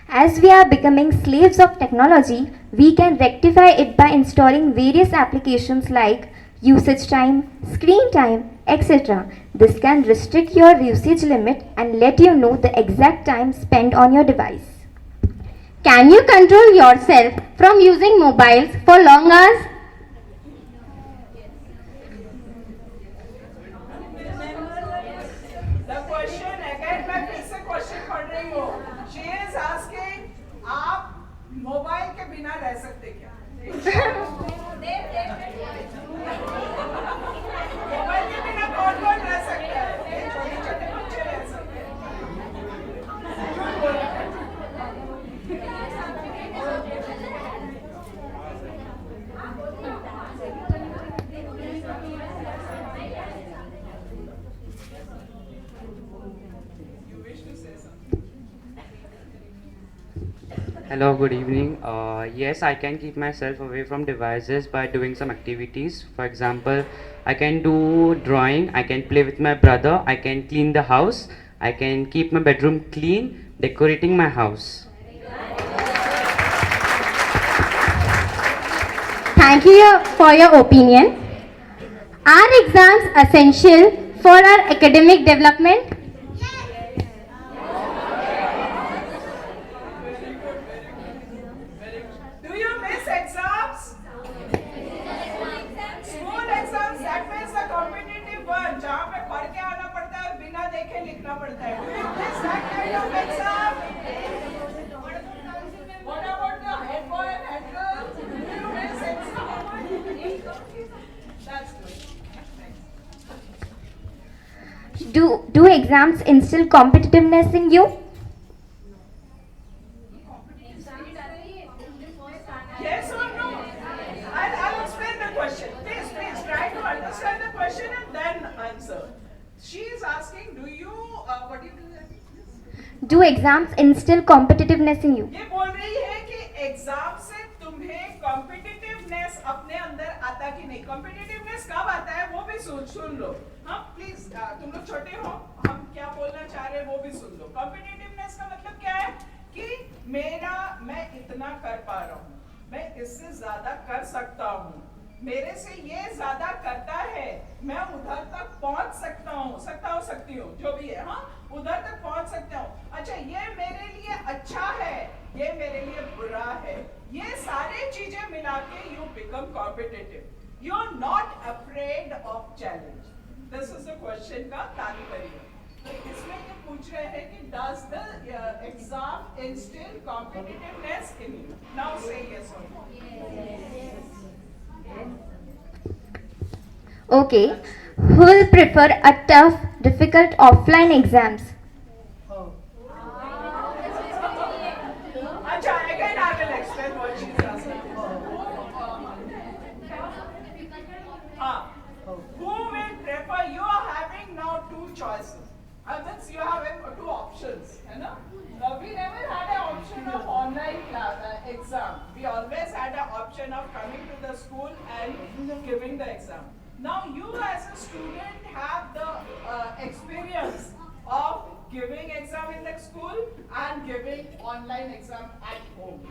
As we are becoming slaves of technology, we can rectify it by installing various applications like usage time, screen time, etc. This can restrict your usage limit and let you know the exact time spent on your device. Can you control yourself from using mobiles for long hours? The question again, मैं फिर से question पढ़ रही हूँ. She is asking, आप mobile के बिना रह सकते क्या? मोबाइल के बिना कौन-कौन रह सकता है? छोटे-छोटे बच्चे रह सकते हैं. Hello, good evening. Yes, I can keep myself away from devices by doing some activities. For example, I can do drawing, I can play with my brother, I can clean the house, I can keep my bedroom clean, decorating my house. Thank you for your opinion. Are exams essential for our academic development? Do you miss exams? School exams, that means the competitive one, जहाँ पे पढ़ के आना पड़ता है और बिना देखे लिखना पड़ता है. Do you miss that kind of exam? What about the head boy and head girl? Do you miss exam? That's good. Do exams instill competitiveness in you? Yes or no? I'll explain the question. Please try to understand the question and then answer. She is asking, do you, what do you do? Do exams instill competitiveness in you? ये बोल रही है कि exam से तुम्हें competitiveness अपने अंदर आता कि नहीं. कॉम्पिटिटिवनेस कब आता है वो भी सुन लो. हाँ प्लीज, तुम लोग छोटे हो, हम क्या बोलना चाह रहे हैं वो भी सुन लो. कॉम्पिटिटिवनेस का मतलब क्या है कि मैं इतना कर पा रहा हूँ, मैं इससे ज्यादा कर सकता हूँ, मेरे से ये ज्यादा करता है, मैं उधर तक पहुंच सकती हूँ, जो भी है. हाँ, उधर तक पहुंच सकता हूँ. अच्छा, ये मेरे लिए अच्छा है, ये मेरे लिए बुरा है, ये सारे चीजें मिला के you become competitive. You are not afraid of challenge. This is the question का तात्पर्य. तो इसमें ये पूछ रहे हैं कि does the exam instil competitiveness in you. Now say yes और no. Okay. Who will prefer a tough, difficult offline exams? Acha, again I will explain what she is asking. Who will prefer? You are having now two choices. Means you are having two options. You know? We never had an option of online exam. We always had an option of coming to the school and giving the exam. Now you as a student have the experience of giving exam in the school and giving online exam at home.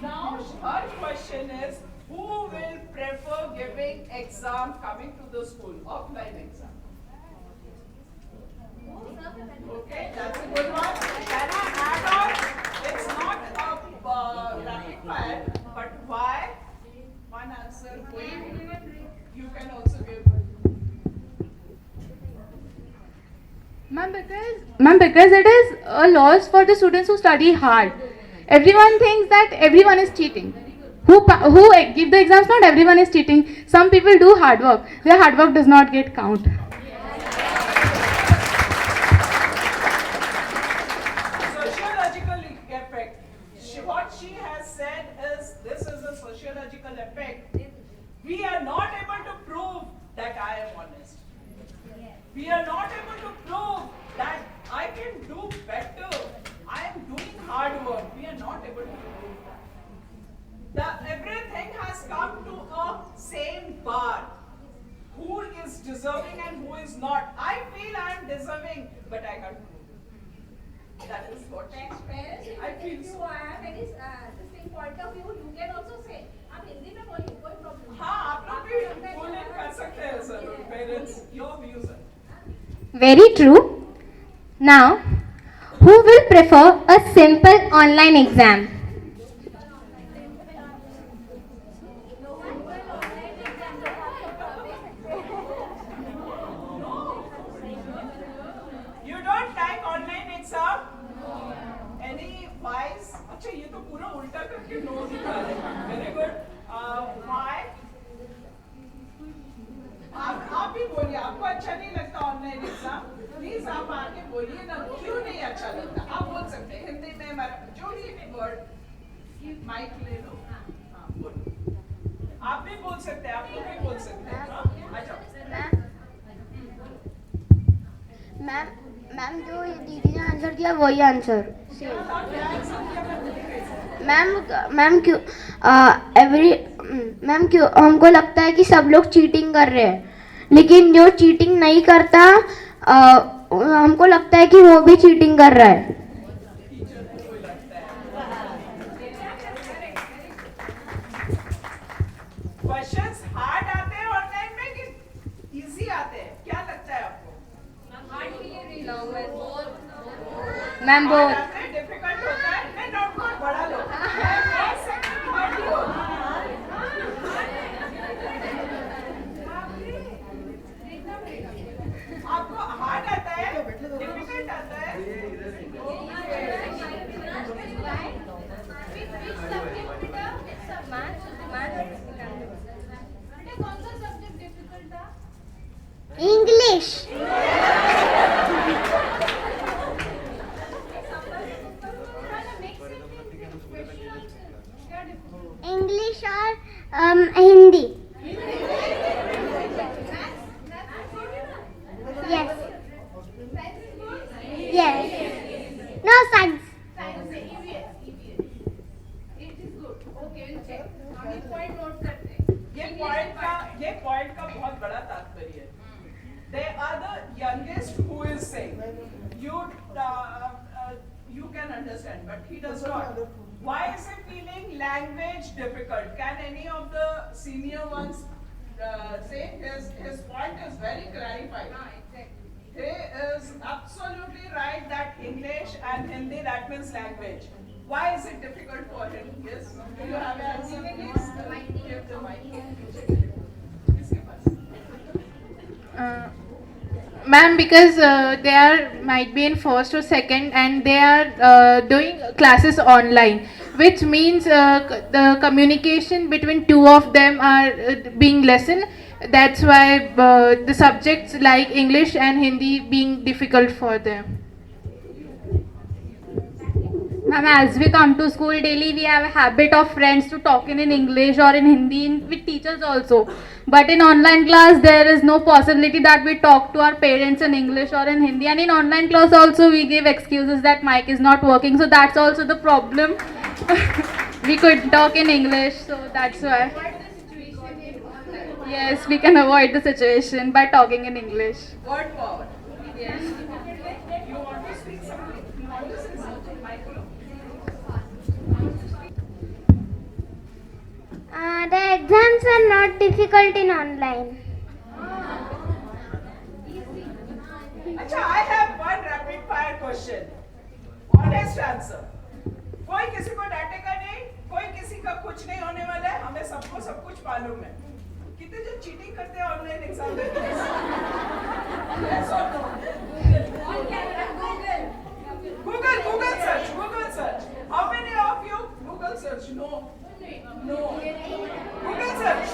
Now her question is, who will prefer giving exam coming to the school, offline exam? Okay, that's a good one. Can I add on? It's not a rapid fire, but why? One answer. You can also give. Ma'am, because it is a loss for the students who study hard. Everyone thinks that everyone is cheating. Who give the exams, not everyone is cheating. Some people do hard work. Their hard work does not get count. Sociological effect. What she has said is, this is a sociological effect. We are not able to prove that I am honest. We are not able to prove that I can do better. I am doing hard work. We are not able to prove that. deserving and who is not. I feel I am deserving, but I can't prove it. That is what I feel. So I have any distinct point of view. You can also say. आप हिंदी में बोलिए, कोई problem नहीं. हाँ, आप लोग भी बोलने कर सकते हैं sir. Parents, your views are. Very true. Now, who will prefer a simple online exam? You don't like online exam? Any wise? अच्छा ये तो पूरा उल्टा करके नो दिखा रहे हैं. Very good. Why? आप भी बोलिए. आपको अच्छा नहीं लगता ऑनलाइन एग्जाम? प्लीज आप आके बोलिए ना. क्यों नहीं अच्छा लगता? आप बोल सकते हैं हिंदी में जो भी वर्ड. माइक ले लो. हाँ बोलो. आप भी बोल सकते हैं. आप लोग भी बोल सकते हैं. आ जाओ. मैम जो दीदी ने आंसर दिया वही आंसर मैम क्यों मैम क्यों हमको लगता है कि सब लोग चीटिंग कर रहे हैं, लेकिन जो चीटिंग नहीं करता हमको लगता है कि वो भी चीटिंग कर रहा है. क्वेश्चंस हार्ड आते हैं ऑनलाइन में कि इजी आते हैं? क्या लगता है आपको? मैम बहुत डिफिकल्ट होता है. मैं नोटबुक बड़ा लो. आपको हार्ड आता है, डिफिकल्ट आता है. इंग्लिश. इंग्लिश और Hindi. Yes yes. No science. ये पॉइंट का बहुत बड़ा तात्पर्य है. They are the youngest who is saying. You can understand, but he does not. Why is he feeling language difficult? Can any of the senior ones say? His point is very clarified. He is absolutely right that English and Hindi, that means language. Why is it difficult for him? Yes. Do you have an answer, please? Give the mic. Ma'am, because they are might be in first or second and they are doing classes online, which means the communication between two of them are being lessened. That's why the subjects like English and Hindi being difficult for them. Ma'am, as we come to school daily, we have a habit of friends to talk in English or in Hindi with teachers also. But in online class, there is no possibility that we talk to our parents in English or in Hindi. And in online class also, we give excuses that mic is not working. So that's also the problem. We could talk in English, so that's why. Yes, we can avoid the situation by talking in English. Word power. Yes. You want to speak something? You want to say something, Michael? The exams are not difficult in online. अच्छा, I have one rapid fire question. Honest answer. कोई किसी को डांटेगा नहीं, कोई किसी का कुछ नहीं होने वाला है. हमें सबको सब कुछ मालूम है. कितने जन चीटिंग करते हैं ऑनलाइन एग्जाम में? Yes or no? Google search. How many of you Google search? No. Google search.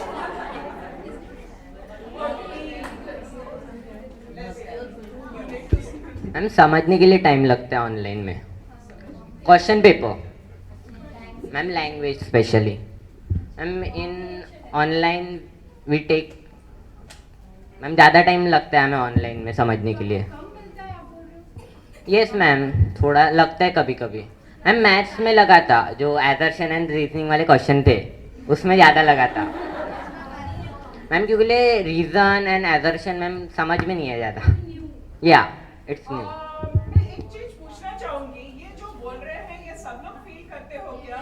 Ma'am समझने के लिए टाइम लगता है ऑनलाइन में. Question paper ma'am, language specially ma'am in online we take ma'am ज़्यादा टाइम लगता है हमें ऑनलाइन में समझने के लिए. यस मैम, थोड़ा लगता है कभी कभी. मैम मैथ्स में लगा था, जो एजर्शन एंड रीजनिंग वाले क्वेश्चन थे उसमें ज़्यादा लगा था. मैम क्योंकि रीजन एंड एजर्शन मैम समझ में नहीं है ज़्यादा. या इट्स न्यू. मैं एक चीज पूछना चाहूंगी, ये जो बोल रहे हैं ये सब लोग फील करते हो क्या?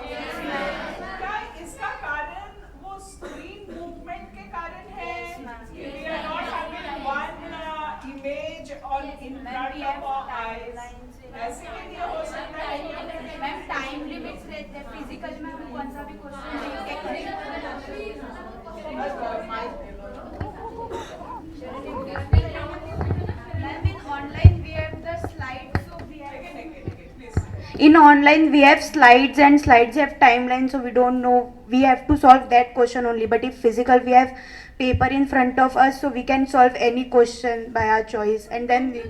क्या इसका कारण वो स्क्रीन मूवमेंट के कारण है? We are not having one image on in front of our eyes. ऐसे के लिए हो सकता है. मैम टाइम लिमिट्स रहते हैं फिजिकल में भी कौन सा भी In online we have slides and slides have timelines, so we don't know, we have to solve that question only. But if physical we have paper in front of us, so we can solve any question by our choice. And then we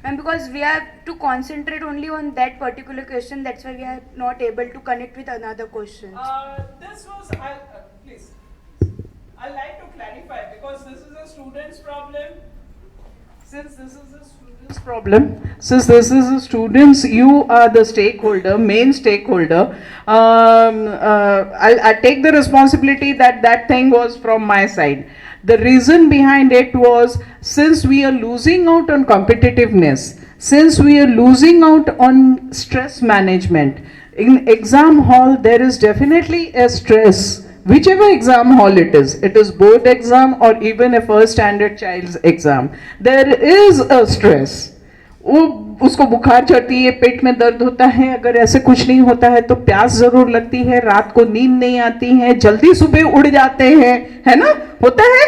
and because we have to concentrate only on that particular question, that's why we are not able to connect with another question. This was, please, I'd like to clarify because this is a student's problem. Since this is a student's problem, since this is a student's, you are the stakeholder, main stakeholder. I'll take the responsibility that that thing was from my side. The reason behind it was, since we are losing out on competitiveness, since we are losing out on stress management, in exam hall there is definitely a stress, whichever exam hall it is board exam or even a first standard child's exam, there is a stress. वो उसको बुखार चढ़ती है, पेट में दर्द होता है, अगर ऐसे कुछ नहीं होता है तो प्यास जरूर लगती है, रात को नींद नहीं आती है, जल्दी सुबह उड़ जाते हैं, है ना, होता है.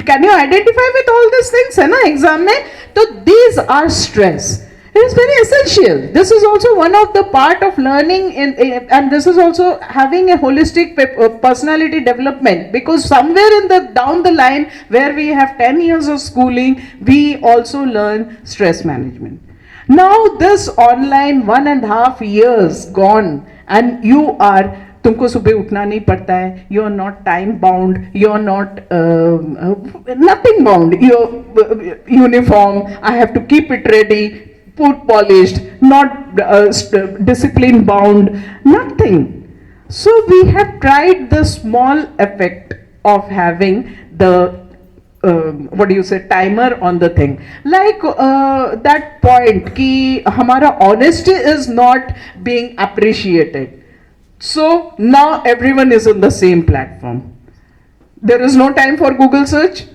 Can you identify with all this things, है ना, एग्जाम में. तो these are stress. It is very essential. This is also one of the part of learning and this is also having a holistic personality development, because somewhere in the down the line where we have 10 years of schooling, we also learn stress management. Now this online 1.5 years gone and you are, तुमको सुबह उठना नहीं पड़ता है, you are not time bound, you are not nothing bound, your uniform, I have to keep it ready, put polished, not discipline bound, nothing. So we have tried the small effect of having the what do you say, timer on the thing, like that point ki hamara honesty is not being appreciated. So now everyone is on the same platform. There is no time for Google search.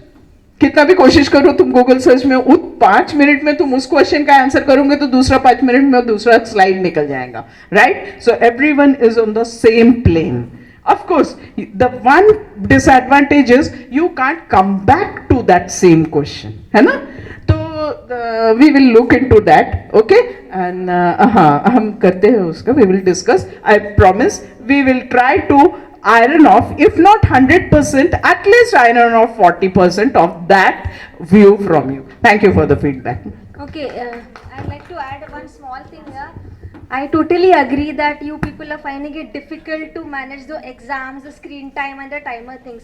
कितना भी कोशिश करो तुम Google search में, 5 minute में तुम उस question का आंसर करोगे तो दूसरा 5 मिनट में दूसरा स्लाइड निकल जाएगा, right. So everyone is on the same plane. Of course the one disadvantage is you can't come back to that same question, है ना. तो we will look into that, okay. And हाँ, हम करते हैं उसका, we will discuss. I promise we will try to iron off, if not 100%, at least iron off 40% of that view from you. Thank you for the feedback. Okay, I'd like to add one small thing here. I totally agree that you people are finding it difficult to manage the exams, the screen time and the timer things.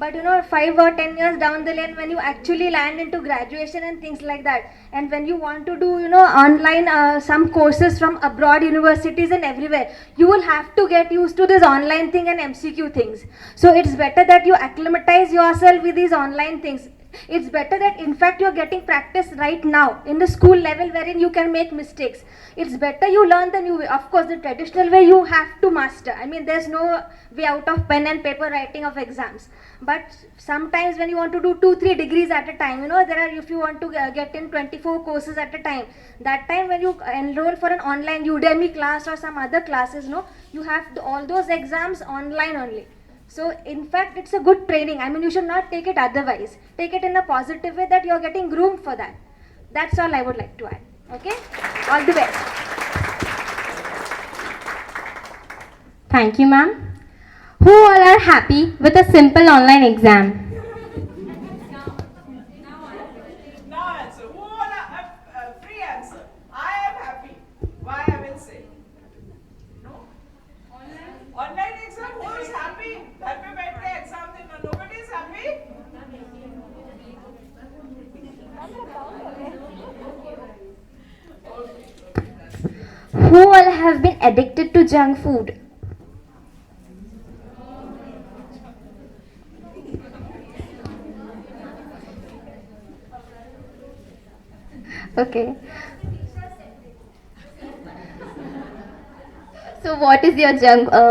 But you know, 5 or 10 years down the lane, when you actually land into graduation and things like that, and when you want to do, you know, online some courses from abroad universities and everywhere, you will have to get used to this online thing and MCQ things. So it's better that you acclimatize yourself with these online things. It's better that in fact you're getting practice right now in the school level wherein you can make mistakes. It's better you learn the new way. Of course, the traditional way you have to master. I mean, there's no way out of pen and paper writing of exams. But sometimes when you want to do 2-3 degrees at a time, you know, there are, if you want to get in 24 courses at a time, that time when you enroll for an online Udemy class or some other classes, no, you have all those exams online only. So in fact, it's a good training. I mean, you should not take it otherwise. Take it in a positive way that you're getting groomed for that. That's all I would like to add. Okay? All the best. Thank you, ma'am. Who all are happy with a simple online exam? Now answer. Who all are free answer? I am happy. Why I will say? No? Online exam, who is happy? घर पे बैठ के exam देना. Nobody is happy? Who all have been addicted to junk food? Okay. So what is your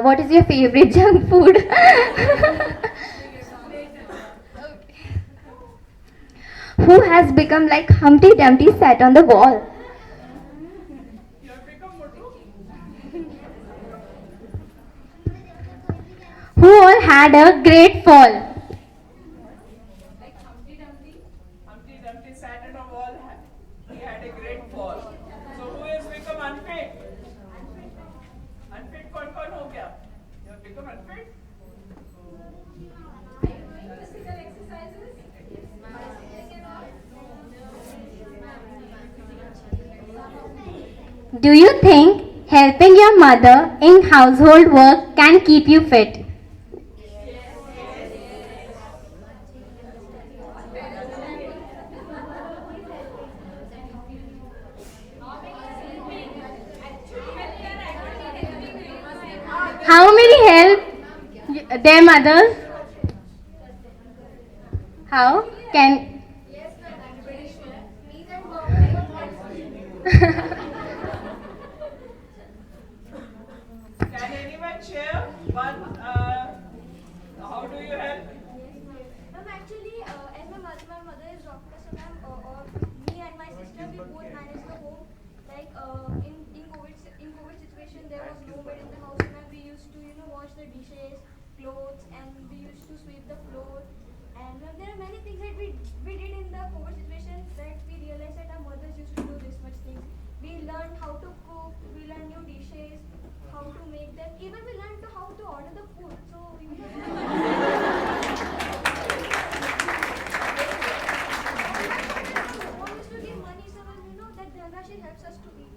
what is your favorite junk food? Who has become like Humpty Dumpty sat on the wall? Who all had a great fall? Humpty Dumpty sat on a wall. He had a great fall. So who has become unfit? Unfit कौन हो गया? You have become unfit. Do you think helping your mother in household work can keep you fit? How many help their mothers? How can Can anyone share one? How do you help? Ma'am, actually, as my mother is doctor, so ma'am, me and my sister, we both manage the home. Like in COVID situation, there was no maid in the house, so ma'am, we used to wash the dishes, clothes, and we used to sweep the floor. And ma'am, there are many things that we did in the COVID situation that we realized that our mothers used to do this much things. We learned how to cook, we learned new dishes, how to make them. Even we learned how to order the food. So we mom used to give money, so that Dhanrashi helps us to eat.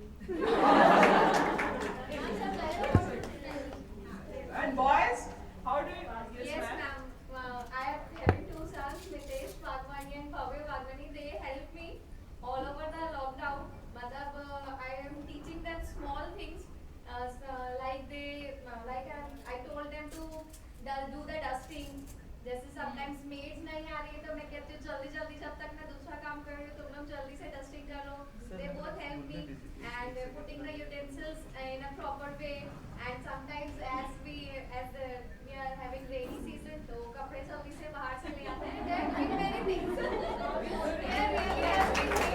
And boys, how do you? Yes, ma'am. I have having two sons, Nitesh Bhagwani and Bhavya Bhagwani. They help me all over the lockdown. I am teaching them small things. I told them to do the dusting. जैसे sometimes maids नहीं आ रही है तो मैं कहती हूँ जल्दी जल्दी जब तक मैं दूसरा काम कर रही हूँ तुम लोग जल्दी से dusting कर लो. They both help me and putting the utensils in a proper way. And sometimes as we are having rainy season, तो कपड़े जल्दी से बाहर से ले आते हैं. They are doing many things. They are really helping me.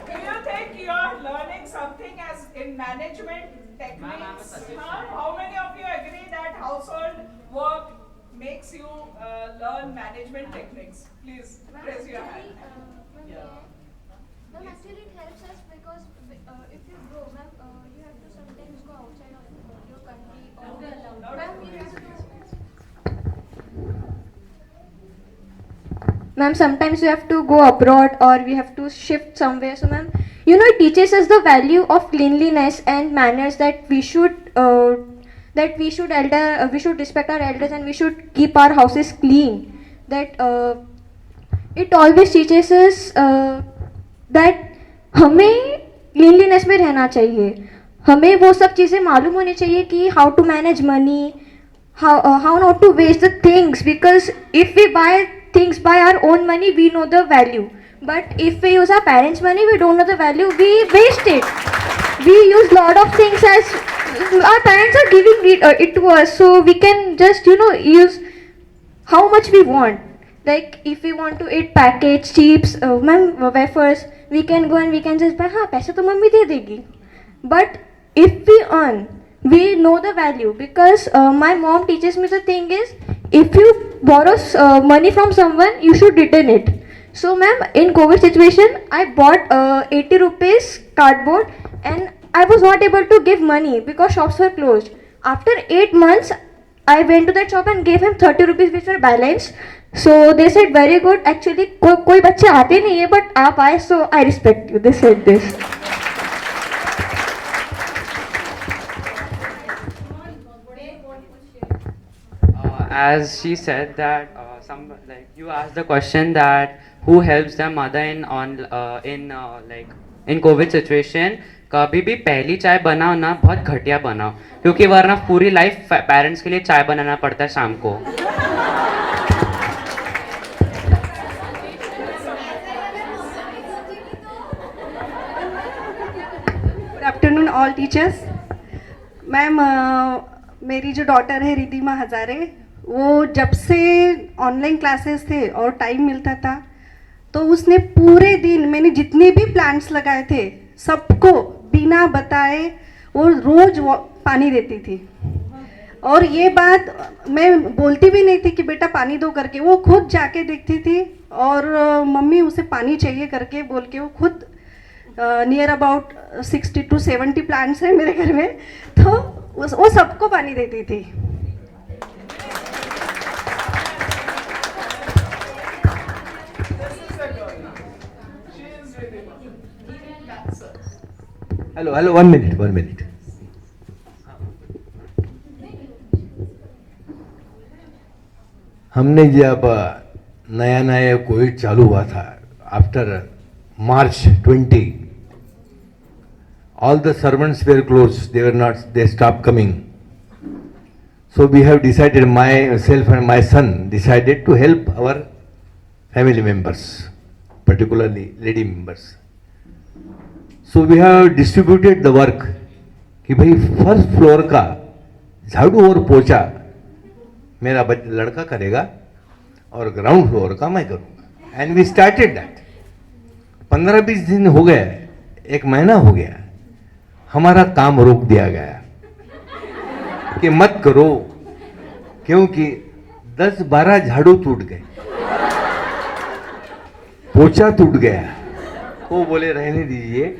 Do you think you are learning something as in management techniques? How many of you agree that household work makes you learn management techniques? Please raise your hand. Ma'am, actually it helps us because if you grow, ma'am, you have to sometimes go outside of your country or ma'am, you have to. Ma'am, sometimes we have to go abroad or we have to shift somewhere. So, ma'am, it teaches us the value of cleanliness and manners that we should respect our elders and we should keep our houses clean. That it always teaches us that हमें cleanliness में रहना चाहिए. हमें वो सब चीज़ें मालूम होनी चाहिए कि how to manage money, how not to waste the things, because if we buy things by our own money, we know the value. But if we use our parents' money, we don't know the value, we waste it. We use lot of things as our parents are giving it to us, so we can just use how much we want. Like if we want to eat packaged chips, wafers, we can go and we can just buy. हाँ पैसे तो mummy दे देगी. But if we earn, we know the value, because my mom teaches me the thing is, if you borrow money from someone, you should return it. So ma'am, in COVID situation, I bought 80 rupees cardboard and I was not able to give money because shops were closed. After 8 months, I went to that shop and gave him 30 rupees which were balanced. So they said very good. Actually, कोई बच्चे आते नहीं है, but आप आए, so I respect you. They said this. As she said that you asked the question that who helps their mother in COVID situation. कभी भी पहली चाय बनाओ ना बहुत घटिया बनाओ, क्योंकि वरना पूरी लाइफ पेरेंट्स के लिए चाय बनाना पड़ता है शाम को. Afternoon all teachers. मैम, मेरी जो डॉटर है रिद्धिमा हज़ारे, वो जब से ऑनलाइन क्लासेस थे और टाइम मिलता था तो उसने पूरे दिन मैंने जितने भी प्लांट्स लगाए थे सबको बिना बताए वो रोज़ पानी देती थी। और ये बात मैं बोलती भी नहीं थी कि बेटा पानी दो करके, वो खुद जाके देखती थी और मम्मी उसे पानी चाहिए करके बोल के वो खुद नियर अबाउट 60 to 70 प्लांट्स हैं मेरे घर में, तो वो सबको पानी देती थी। Hello, 1 minute। हमने जब नया कोविड चालू हुआ था, after March 20, all the servants were closed. They stopped coming. So we have decided, myself and my son decided to help our family members, particularly lady members. So we have distributed the work कि भाई first floor का झाड़ू और पोछा मेरा लड़का करेगा और ग्राउंड फ्लोर का मैं करूँगा। And we started that. 15-20 दिन हो गए, 1 महीना हो गया, हमारा काम रोक दिया गया कि मत करो, क्योंकि 10-12 झाड़ू टूट गए, पोछा टूट गया। वो बोले रहने दीजिए।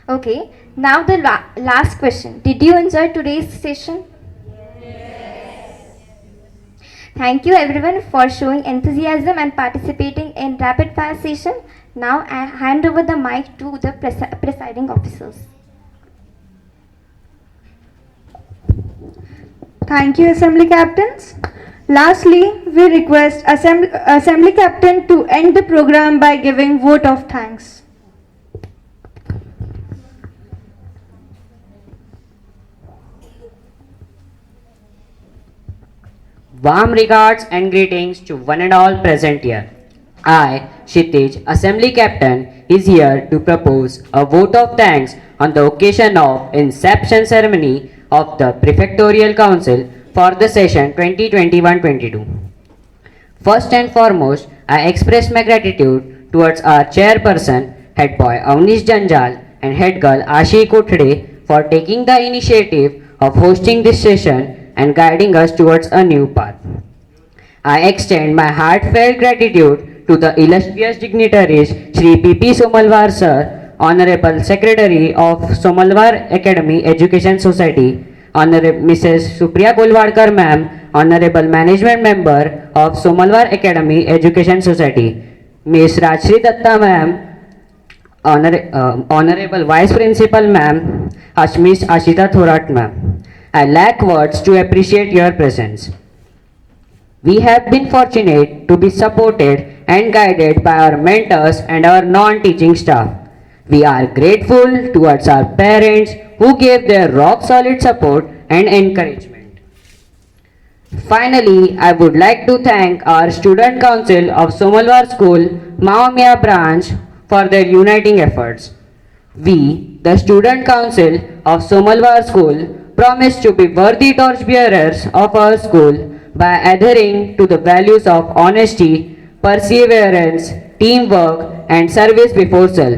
Okay, now the last question. Did you enjoy today's session? Thank you everyone for showing enthusiasm and participating in rapid fire session. Now I hand over the mic to the presiding officers. Thank you, Assembly Captains. Lastly, we request Assembly Captain to end the program by giving vote of thanks. Warm regards and greetings to one and all present here. I, Kshitij, Assembly Captain, is here to propose a vote of thanks on the occasion of inception ceremony of the Prefectorial Council for the session 2021-22. First and foremost, I express my gratitude towards our chairperson, head boy Avnish Janjal and head girl Ashi Kothade for taking the initiative of hosting this session and guiding us towards a new path. I extend my heartfelt gratitude to the illustrious dignitaries Shri P.P. Somalwar Sir, Honorable Secretary of Somalwar Academy Education Society, Honorable Mrs. Supriya Golwadkar Ma'am, Honorable Management Member of Somalwar Academy Education Society, Ms. Rajshri Datta Ma'am, Honorable Vice Principal Ma'am, Miss Ashita Thorat Ma'am. I lack words to appreciate your presence. We have been fortunate to be supported and guided by our mentors and our non-teaching staff. We are grateful towards our parents who gave their rock-solid support and encouragement. Finally, I would like to thank our Student Council of Somalwar School, Maumia branch for their uniting efforts. We, the Student Council of Somalwar School, promise to be worthy torchbearers of our school by adhering to the values of honesty, perseverance, teamwork, and service before self.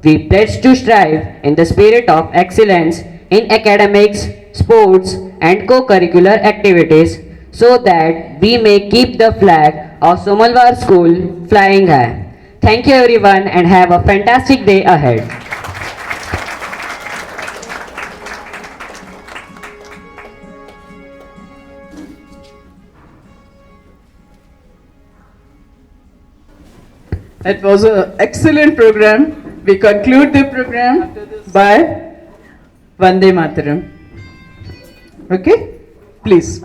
We pledge to strive in the spirit of excellence in academics, sports, and co-curricular activities so that we may keep the flag of Somalwar School flying high. Thank you everyone and have a fantastic day ahead. It was an excellent program. We conclude the program by Vande Mataram. Okay? Please.